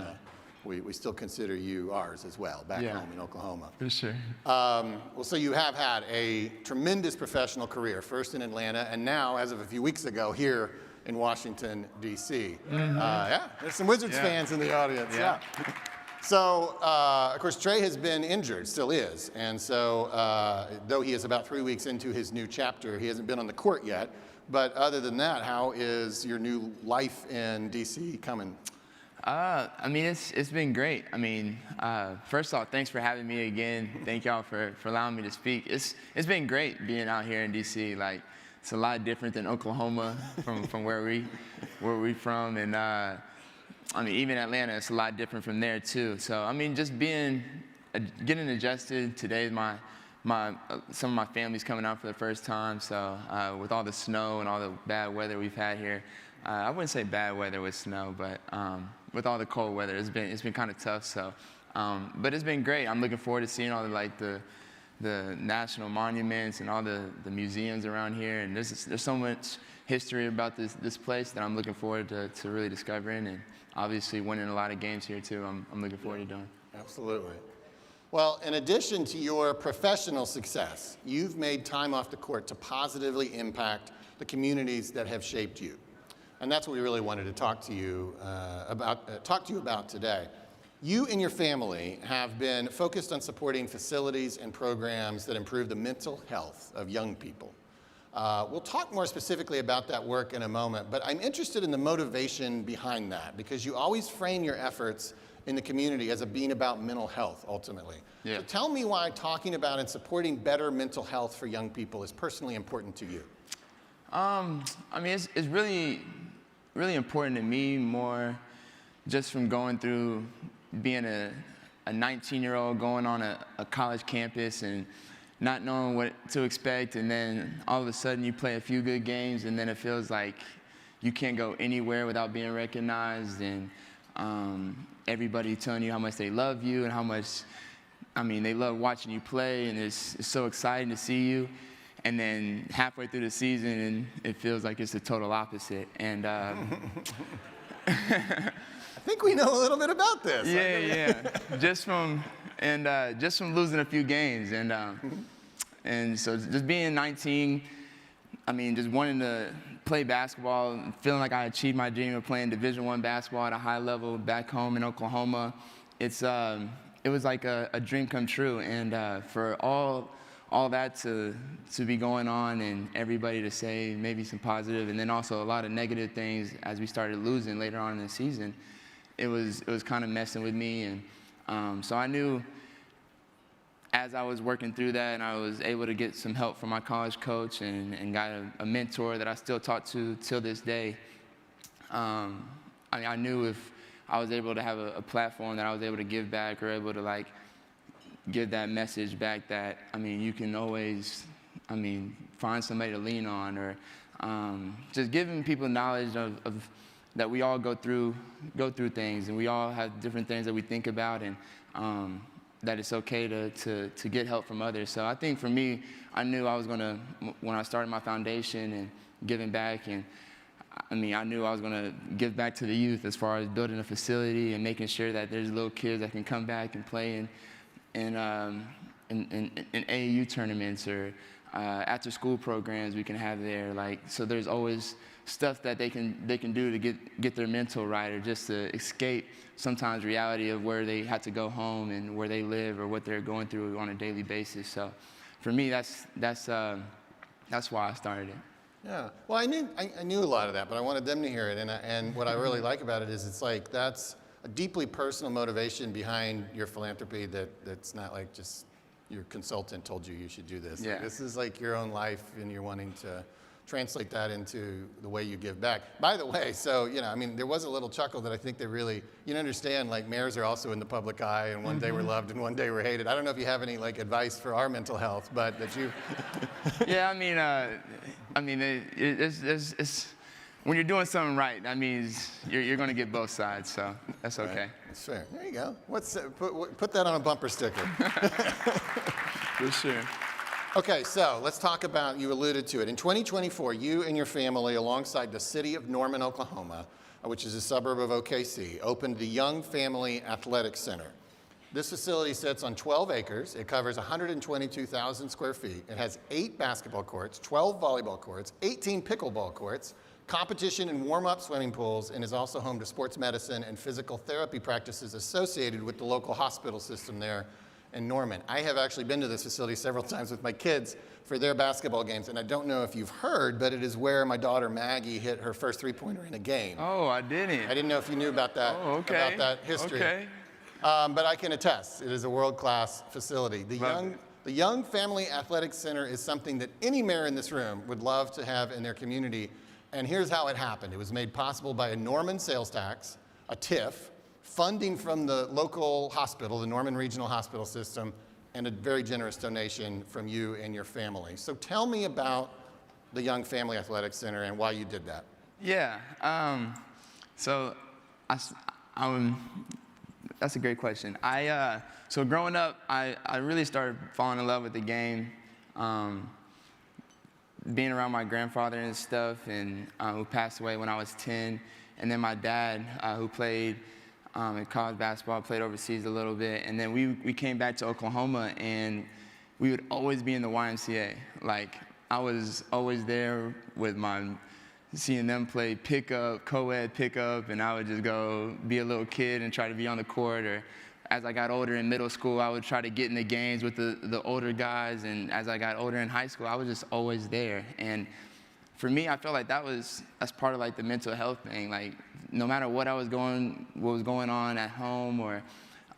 we still consider you ours as well, back home in Oklahoma.
For sure.
So you have had a tremendous professional career, first in Atlanta, and now, as of a few weeks ago, here in Washington, D.C. Yeah, there's some Wizards fans in the audience. Yeah. So, of course, Trey has been injured, still is. And so, though he is about 3 weeks into his new chapter, he hasn't been on the court yet. But other than that, how is your new life in D.C. coming?
It's been great. First off, thanks for having me again. Thank y'all for allowing me to speak. It's been great being out here in D.C. Like, it's a lot different than Oklahoma from where we from. And, even Atlanta, it's a lot different from there too. So, just getting adjusted. Today is some of my family's coming out for the first time. So, with all the snow and all the bad weather we've had here, I wouldn't say bad weather with snow, but with all the cold weather, it's been kind of tough. So, but it's been great. I'm looking forward to seeing all the national monuments and all the museums around here. And there's so much history about this place that I'm looking forward to really discovering, and obviously winning a lot of games here too. I'm looking forward to doing.
Absolutely. Well, in addition to your professional success, you've made time off the court to positively impact the communities that have shaped you. And that's what we really wanted to talk to you about today. You and your family have been focused on supporting facilities and programs that improve the mental health of young people. We'll talk more specifically about that work in a moment, but I'm interested in the motivation behind that, because you always frame your efforts in the community as being about mental health, ultimately.
Yeah.
So tell me why talking about and supporting better mental health for young people is personally important to you.
It's really, really important to me, more just from going through being a 19-year-old going on a college campus and not knowing what to expect, and then all of a sudden you play a few good games and then it feels like you can't go anywhere without being recognized, and everybody telling you how much they love you and how much, they love watching you play, and it's so exciting to see you. And then halfway through the season, and it feels like it's the total opposite. And I
think we know a little bit about this.
Yeah. Just from losing a few games, and so just being 19, just wanting to play basketball, feeling like I achieved my dream of playing Division I basketball at a high level back home in Oklahoma. It was like a dream come true, and for all that to be going on, and everybody to say maybe some positive and then also a lot of negative things as we started losing later on in the season, it was kind of messing with me. And so I knew as I was working through that, and I was able to get some help from my college coach and got a mentor that I still talk to till this day. I knew if I was able to have a platform that I was able to give back, or able to give that message back, that you can always find somebody to lean on, or just giving people knowledge of that we all go through things, and we all have different things that we think about, and that it's okay to get help from others. So I think for me, I knew I was gonna, when I started my foundation and giving back, and I knew I was gonna give back to the youth as far as building a facility and making sure that there's little kids that can come back and play in AAU tournaments, or after school programs we can have there. So there's always stuff that they can do to get their mental right, or just to escape sometimes reality of where they have to go home and where they live, or what they're going through on a daily basis. So for me, that's why I started it.
Yeah. Well, I knew a lot of that, but I wanted them to hear it. And what I really like about it is that's a deeply personal motivation behind your philanthropy, that's not like just your consultant told you should do this.
Yeah.
This is like your own life, and you're wanting translate that into the way you give back. By the way, so, I mean, there was a little chuckle that I think they really, understand, like, mayors are also in the public eye, and one day we're loved and one day we're hated. I don't know if you have any, like, advice for our mental health, but that you...
Yeah, it's when you're doing something right, that means you're going to get both sides, so that's okay.
Right. That's fair. There you go. Put that on a bumper sticker.
For sure.
Okay, so let's talk about, you alluded to it. In 2024, you and your family, alongside the city of Norman, Oklahoma, which is a suburb of OKC, opened the Young Family Athletic Center. This facility sits on 12 acres. It covers 122,000 square feet. It has 8 basketball courts, 12 volleyball courts, 18 pickleball courts, competition and warm-up swimming pools, and is also home to sports medicine and physical therapy practices associated with the local hospital system there in Norman. I have actually been to this facility several times with my kids for their basketball games, and I don't know if you've heard, but it is where my daughter Maggie hit her first three-pointer in a game.
Oh, I didn't.
I didn't know if you knew about that, about that history.
Okay.
But I can attest, it is a world-class facility. The Young Family Athletic Center is something that any mayor in this room would love to have in their community. And here's how it happened. It was made possible by a Norman sales tax, a TIF, funding from the local hospital, the Norman Regional Hospital System, and a very generous donation from you and your family. So tell me about the Young Family Athletic Center and why you did that.
Yeah, that's a great question. So growing up, I really started falling in love with the game. Being around my grandfather and stuff, and who passed away when I was 10, and then my dad, who played in college basketball, played overseas a little bit, and then we came back to Oklahoma, and we would always be in the YMCA. Like, I was always there with seeing them play pickup, co-ed pickup, and I would just go be a little kid and try to be on the court. Or as I got older in middle school, I would try to get in the games with the older guys, and as I got older in high school, I was just always there. And for me, I felt like that's part of like the mental health thing. Like, no matter what was going on at home or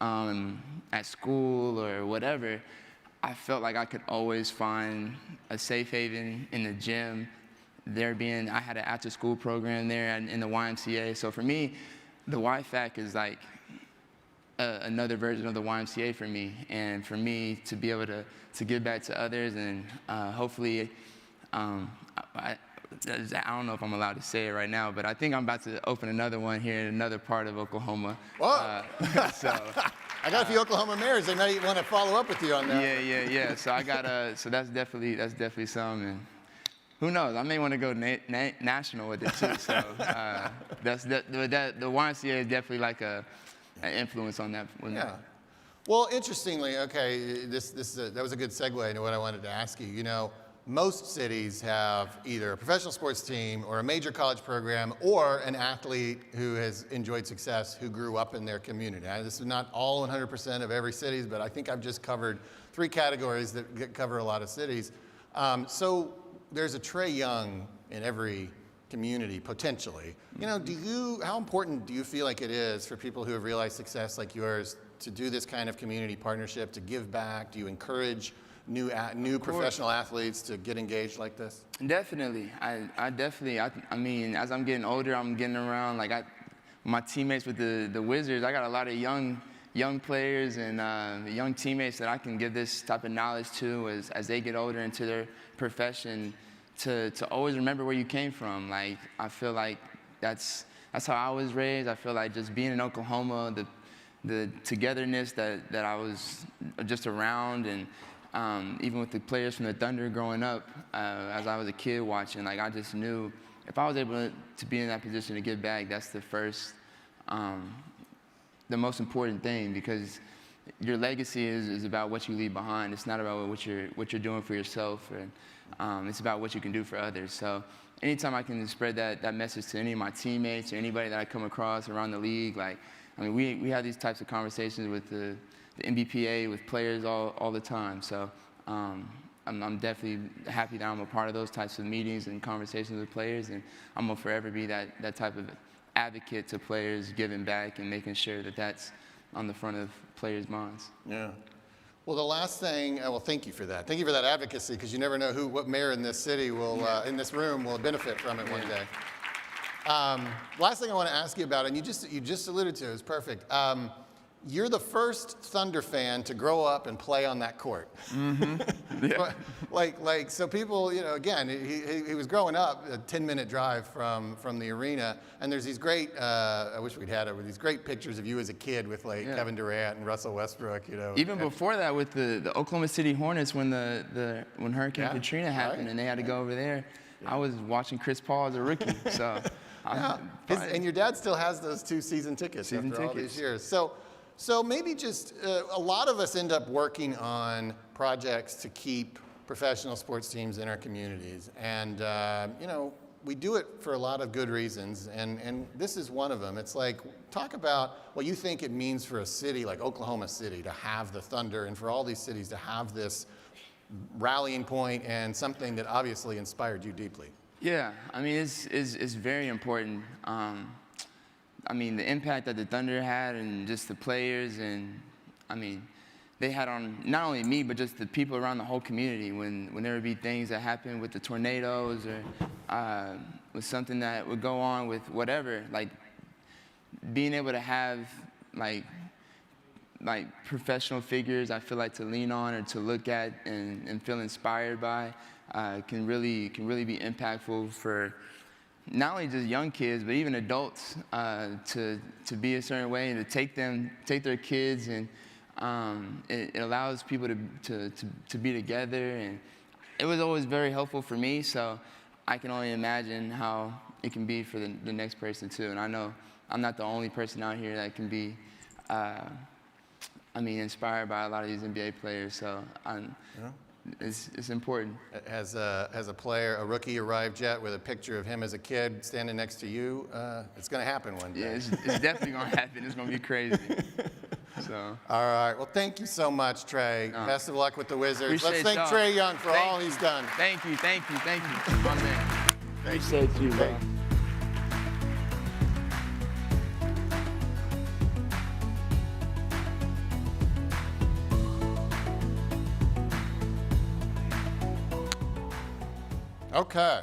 at school or whatever, I felt like I could always find a safe haven in the gym. I had an after-school program there in the YMCA. So for me, the YFAC is like another version of the YMCA for me, and for me to be able to give back to others, and hopefully, I don't know if I'm allowed to say it right now, but I think I'm about to open another one here in another part of Oklahoma.
Whoa. I got a few Oklahoma mayors. They might want to follow up with you on that.
Yeah. So that's definitely something. And who knows? I may want to go national with it too. So the YMCA is definitely like an influence on that.
Yeah. Well, interestingly, okay, that was a good segue into what I wanted to ask you. You know, most cities have either a professional sports team or a major college program or an athlete who has enjoyed success who grew up in their community. This is not all 100% of every city, but I think I've just covered 3 categories that cover a lot of cities. So there's a Trae Young in every community, potentially. You know, how important do you feel like it is for people who have realized success like yours to do this kind of community partnership, to give back? Do you encourage new professional athletes to get engaged like this?
Definitely. I mean, as I'm getting older, I'm getting around, like my teammates with the Wizards, I got a lot of young players and young teammates that I can give this type of knowledge to as they get older into their profession, to always remember where you came from. Like, I feel like that's how I was raised. I feel like just being in Oklahoma, the togetherness that I was just around, and even with the players from the Thunder growing up, as I was a kid watching, like, I just knew if I was able to be in that position to give back, that's the most important thing, because your legacy is about what you leave behind. It's not about what you're doing for yourself, and it's about what you can do for others. So anytime I can spread that message to any of my teammates or anybody that I come across around the league, like, I mean, we have these types of conversations with the NBPA, with players all the time. So I'm definitely happy that I'm a part of those types of meetings and conversations with players, and I'm gonna forever be that type of advocate to players, giving back and making sure that that's on the front of players' minds.
Yeah. Well, the last thing, well, thank you for that. Thank you for that advocacy, because you never know what mayor in this city will, in this room, will benefit from it one day. Last thing I want to ask you about, and you just alluded to it, is perfect. You're the first Thunder fan to grow up and play on that court.
Mm-hmm. Yeah.
So people, again, he was growing up a 10-minute drive from the arena, and there's these great, I wish we'd had it, these great pictures of you as a kid with Kevin Durant and Russell Westbrook,
Even before that, with the Oklahoma City Hornets, when when Hurricane Katrina happened and they had to go over there, I was watching Chris Paul as a rookie. So,
and your dad still has those 2 season tickets after all these years. So maybe just a lot of us end up working on projects to keep professional sports teams in our communities. And, we do it for a lot of good reasons. And this is one of them. It's like, talk about what you think it means for a city like Oklahoma City to have the Thunder, and for all these cities to have this rallying point and something that obviously inspired you deeply.
Yeah, I mean, it's very important. I mean, the impact that the Thunder had and just the players, and I mean, they had on not only me, but just the people around the whole community when there would be things that happened with the tornadoes or with something that would go on with whatever, like being able to have like professional figures, I feel like, to lean on or to look at and feel inspired by can really be impactful for not only just young kids, but even adults to be a certain way and to take their kids, and it allows people to be together. And it was always very helpful for me, so I can only imagine how it can be for the next person too. And I know I'm not the only person out here that can be inspired by a lot of these NBA players, so it's important.
Has a player, a rookie, arrived yet with a picture of him as a kid standing next to you? It's going to happen one day.
Yeah, it's definitely going to happen. It's going to be crazy. So.
All right. Well, thank you so much, Trey. Best of luck with the Wizards.
Appreciate
Let's thank Trey Young for all he's done.
Thank you. My man. Appreciate you, bro.
Okay.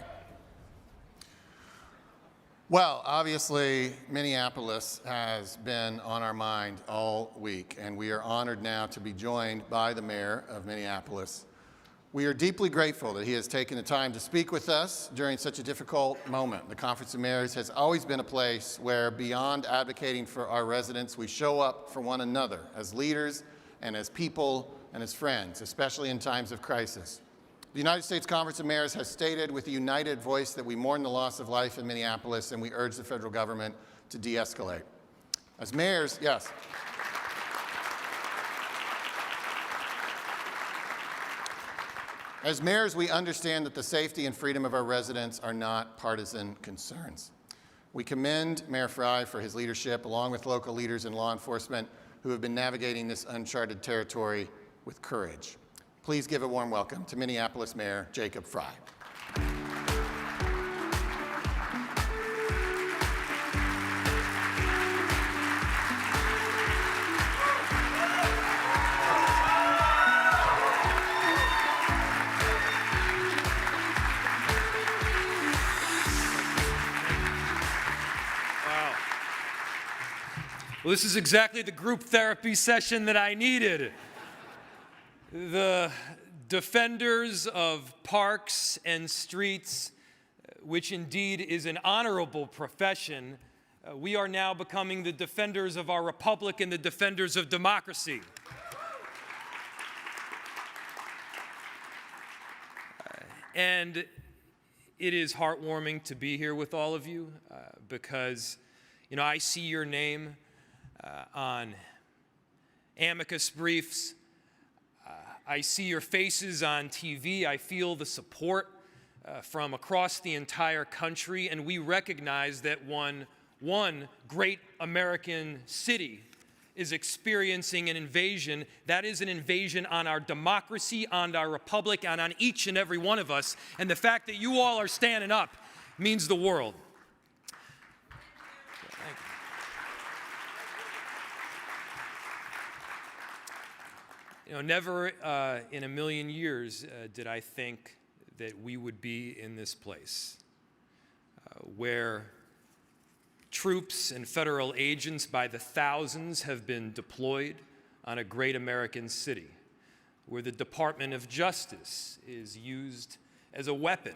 Well, obviously, Minneapolis has been on our mind all week, and we are honored now to be joined by the mayor of Minneapolis. We are deeply grateful that he has taken the time to speak with us during such a difficult moment. The Conference of Mayors has always been a place where, beyond advocating for our residents, we show up for one another as leaders and as people and as friends, especially in times of crisis. The United States Conference of Mayors has stated with a united voice that we mourn the loss of life in Minneapolis, and we urge the federal government to de-escalate. As mayors, yes. As mayors, we understand that the safety and freedom of our residents are not partisan concerns. We commend Mayor Frey for his leadership, along with local leaders and law enforcement who have been navigating this uncharted territory with courage. Please give a warm welcome to Minneapolis Mayor Jacob Frey.
Well, this is exactly the group therapy session that I needed. The defenders of parks and streets, which indeed is an honorable profession, we are now becoming the defenders of our republic and the defenders of democracy. And it is heartwarming to be here with all of you because, I see your name on amicus briefs. I see your faces on TV. I feel the support from across the entire country, and we recognize that one great American city is experiencing an invasion. That is an invasion on our democracy, on our republic, and on each and every one of us. And the fact that you all are standing up means the world. Thank you. Never in a million years did I think that we would be in this place where troops and federal agents by the thousands have been deployed on a great American city, where the Department of Justice is used as a weapon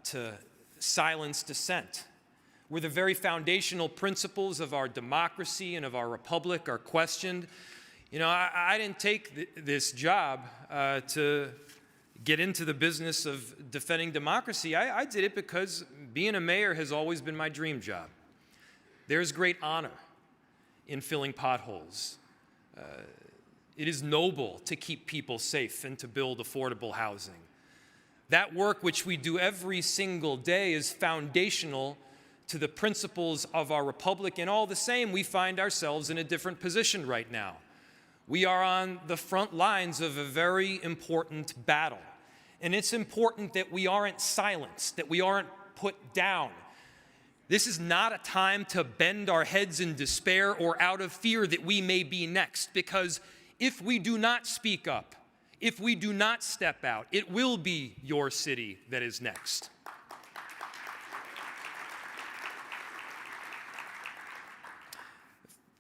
to silence dissent, where the very foundational principles of our democracy and of our republic are questioned. I didn't take this job to get into the business of defending democracy. I did it because being a mayor has always been my dream job. There's great honor in filling potholes. It is noble to keep people safe and to build affordable housing. That work which we do every single day is foundational to the principles of our republic, and all the same, we find ourselves in a different position right now. We are on the front lines of a very important battle, and it's important that we aren't silenced, that we aren't put down. This is not a time to bend our heads in despair or out of fear that we may be next, because if we do not speak up, if we do not step out, it will be your city that is next.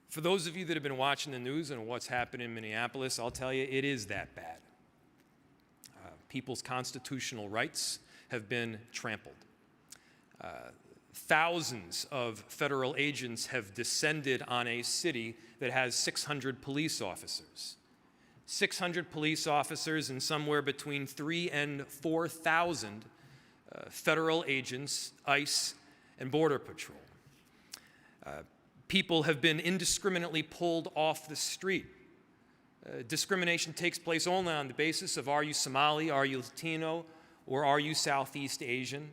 For those of you that have been watching the news and what's happened in Minneapolis, I'll tell you, it is that bad. People's constitutional rights have been trampled. Thousands of federal agents have descended on a city that has 600 police officers. 600 police officers and somewhere between 3,000 and 4,000 federal agents, ICE, and Border Patrol. People have been indiscriminately pulled off the street. Discrimination takes place only on the basis of are you Somali, are you Latino, or are you Southeast Asian?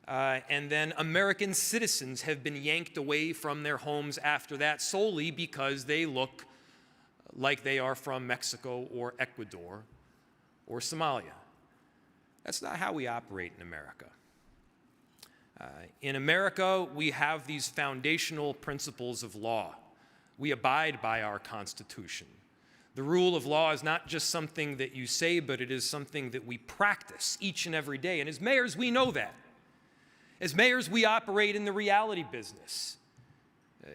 And then American citizens have been yanked away from their homes after that solely because they look like they are from Mexico or Ecuador or Somalia. That's not how we operate in America. In America, we have these foundational principles of law. We abide by our Constitution. The rule of law is not just something that you say, but it is something that we practice each and every day. And as mayors, we know that. As mayors, we operate in the reality business.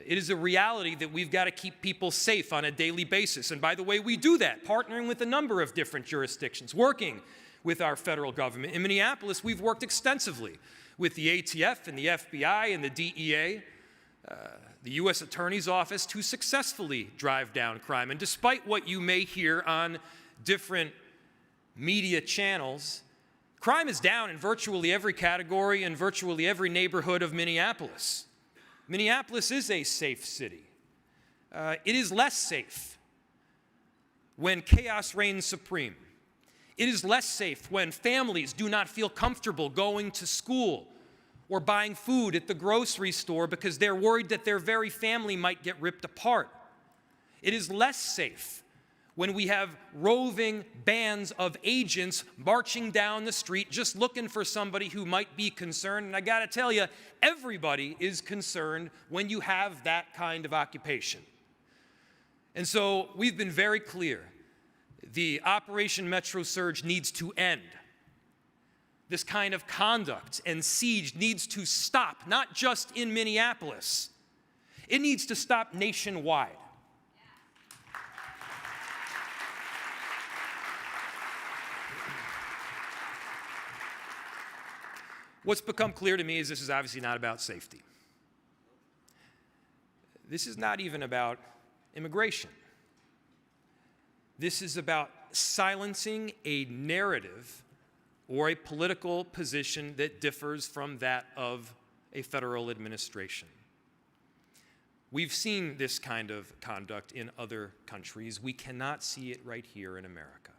It is a reality that we've got to keep people safe on a daily basis. And by the way, we do that, partnering with a number of different jurisdictions, working with our federal government. In Minneapolis, we've worked extensively with the ATF and the FBI and the DEA, the U.S. Attorney's Office, to successfully drive down crime. And despite what you may hear on different media channels, crime is down in virtually every category and virtually every neighborhood of Minneapolis. Minneapolis is a safe city. It is less safe when chaos reigns supreme. It is less safe when families do not feel comfortable going to school or buying food at the grocery store because they're worried that their very family might get ripped apart. It is less safe when we have roving bands of agents marching down the street just looking for somebody who might be concerned. And I got to tell you, everybody is concerned when you have that kind of occupation. And so we've been very clear. The Operation Metro Surge needs to end. This kind of conduct and siege needs to stop, not just in Minneapolis. It needs to stop nationwide. What's become clear to me is this is obviously not about safety. This is not even about immigration. This is about silencing a narrative or a political position that differs from that of a federal administration. We've seen this kind of conduct in other countries. We cannot see it right here in America.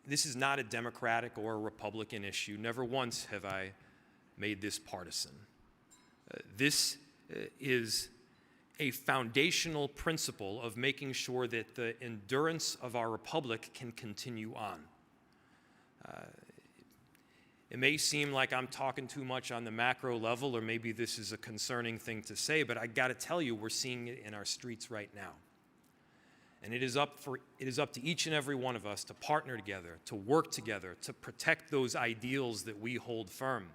This is not a Democratic or a Republican issue. Never once have I made this partisan. This is a foundational principle of making sure that the endurance of our republic can continue on. It may seem like I'm talking too much on the macro level, or maybe this is a concerning thing to say, but I got to tell you, we're seeing it in our streets right now. And it is up to each and every one of us to partner together, to work together, to protect those ideals that we hold firm.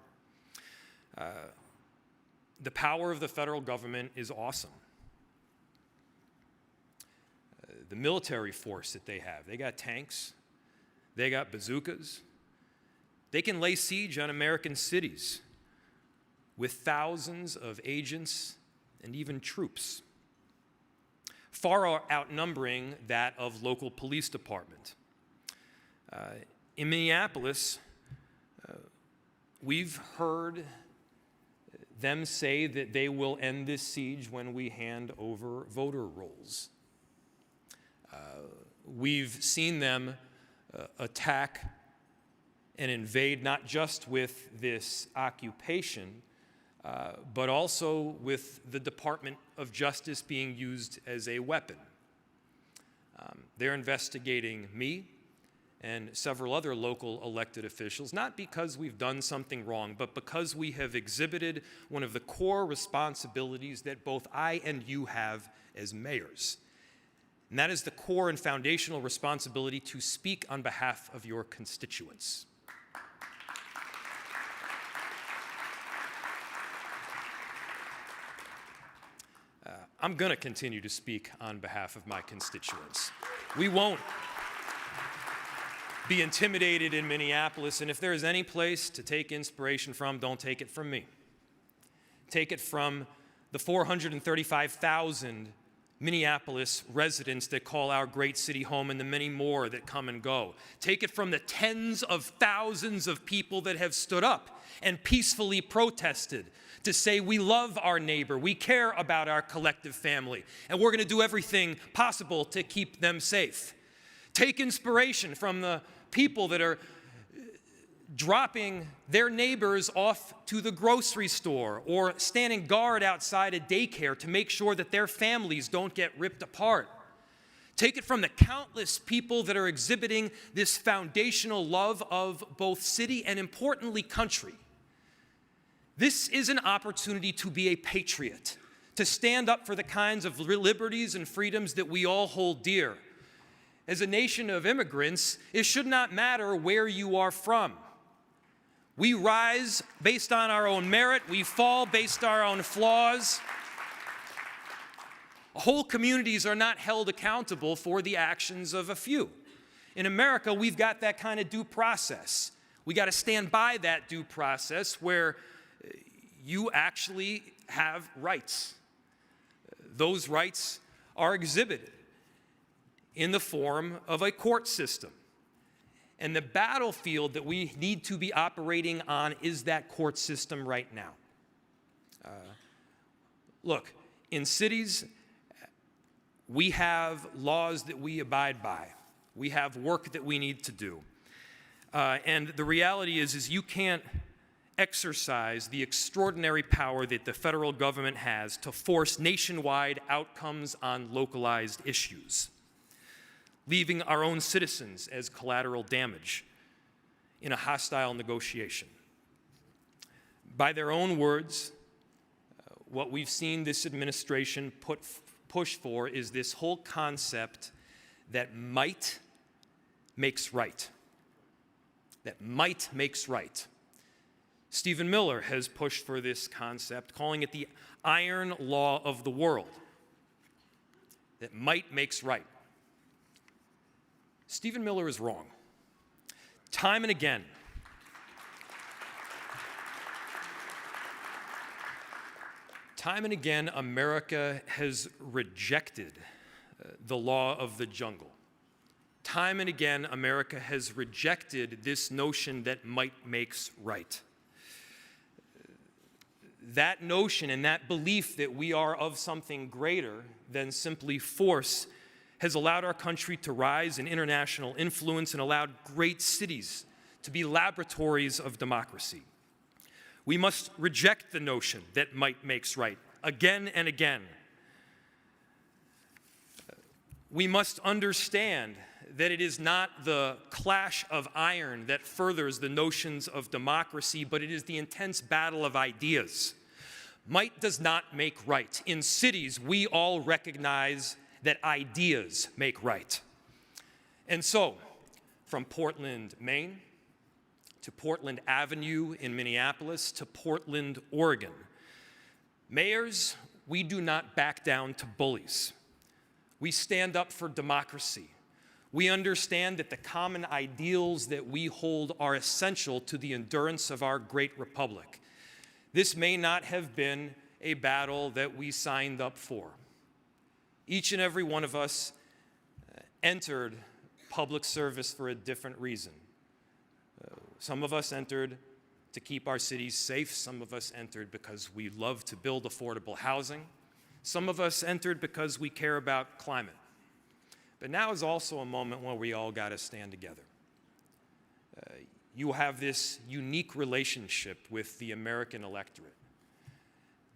The power of the federal government is awesome. The military force that they have, they got tanks, they got bazookas. They can lay siege on American cities with thousands of agents and even troops, far outnumbering that of local police department. In Minneapolis, we've heard them say that they will end this siege when we hand over voter rolls. We've seen them attack and invade not just with this occupation, but also with the Department of Justice being used as a weapon. They're investigating me and several other local elected officials, not because we've done something wrong, but because we have exhibited one of the core responsibilities that both I and you have as mayors. And that is the core and foundational responsibility to speak on behalf of your constituents. I'm going to continue to speak on behalf of my constituents. We won't be intimidated in Minneapolis, and if there is any place to take inspiration from, don't take it from me. Take it from the 435,000 Minneapolis residents that call our great city home and the many more that come and go. Take it from the tens of thousands of people that have stood up and peacefully protested to say we love our neighbor, we care about our collective family, and we're going to do everything possible to keep them safe. Take inspiration from the people that are dropping their neighbors off to the grocery store or standing guard outside a daycare to make sure that their families don't get ripped apart. Take it from the countless people that are exhibiting this foundational love of both city and, importantly, country. This is an opportunity to be a patriot, to stand up for the kinds of liberties and freedoms that we all hold dear. As a nation of immigrants, it should not matter where you are from. We rise based on our own merit. We fall based on our own flaws. Whole communities are not held accountable for the actions of a few. In America, we've got that kind of due process. We got to stand by that due process where you actually have rights. Those rights are exhibited in the form of a court system. And the battlefield that we need to be operating on is that court system right now. Look, in cities, we have laws that we abide by. We have work that we need to do. And the reality is you can't exercise the extraordinary power that the federal government has to force nationwide outcomes on localized issues, leaving our own citizens as collateral damage in a hostile negotiation. By their own words, what we've seen this administration push for is this whole concept that might makes right. That might makes right. Stephen Miller has pushed for this concept, calling it the iron law of the world. That might makes right. Stephen Miller is wrong. Time and again, America has rejected the law of the jungle. Time and again, America has rejected this notion that might makes right. That notion and that belief that we are of something greater than simply force has allowed our country to rise in international influence and allowed great cities to be laboratories of democracy. We must reject the notion that might makes right again and again. We must understand that it is not the clash of iron that furthers the notions of democracy, but it is the intense battle of ideas. Might does not make right. In cities, we all recognize that ideas make right. And so, from Portland, Maine, to Portland Avenue in Minneapolis, to Portland, Oregon, mayors, we do not back down to bullies. We stand up for democracy. We understand that the common ideals that we hold are essential to the endurance of our great republic. This may not have been a battle that we signed up for. Each and every one of us entered public service for a different reason. Some of us entered to keep our cities safe. Some of us entered because we love to build affordable housing. Some of us entered because we care about climate. But now is also a moment where we all got to stand together. You have this unique relationship with the American electorate.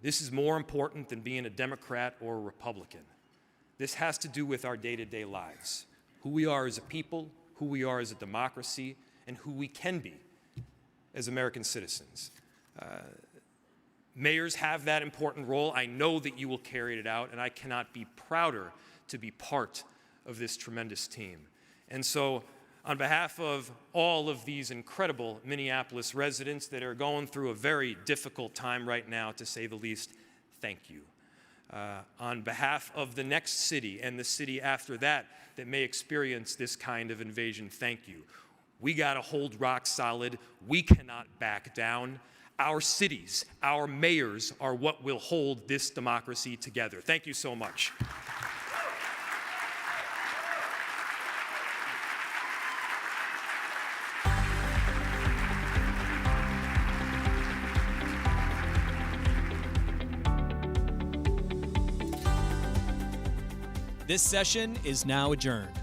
This is more important than being a Democrat or a Republican. This has to do with our day-to-day lives, who we are as a people, who we are as a democracy, and who we can be as American citizens. Mayors have that important role. I know that you will carry it out, and I cannot be prouder to be part of this tremendous team. And so, on behalf of all of these incredible Minneapolis residents that are going through a very difficult time right now, to say the least, thank you. On behalf of the next city and the city after that that may experience this kind of invasion, thank you. We got to hold rock solid. We cannot back down. Our cities, our mayors are what will hold this democracy together. Thank you so much.
This session is now adjourned.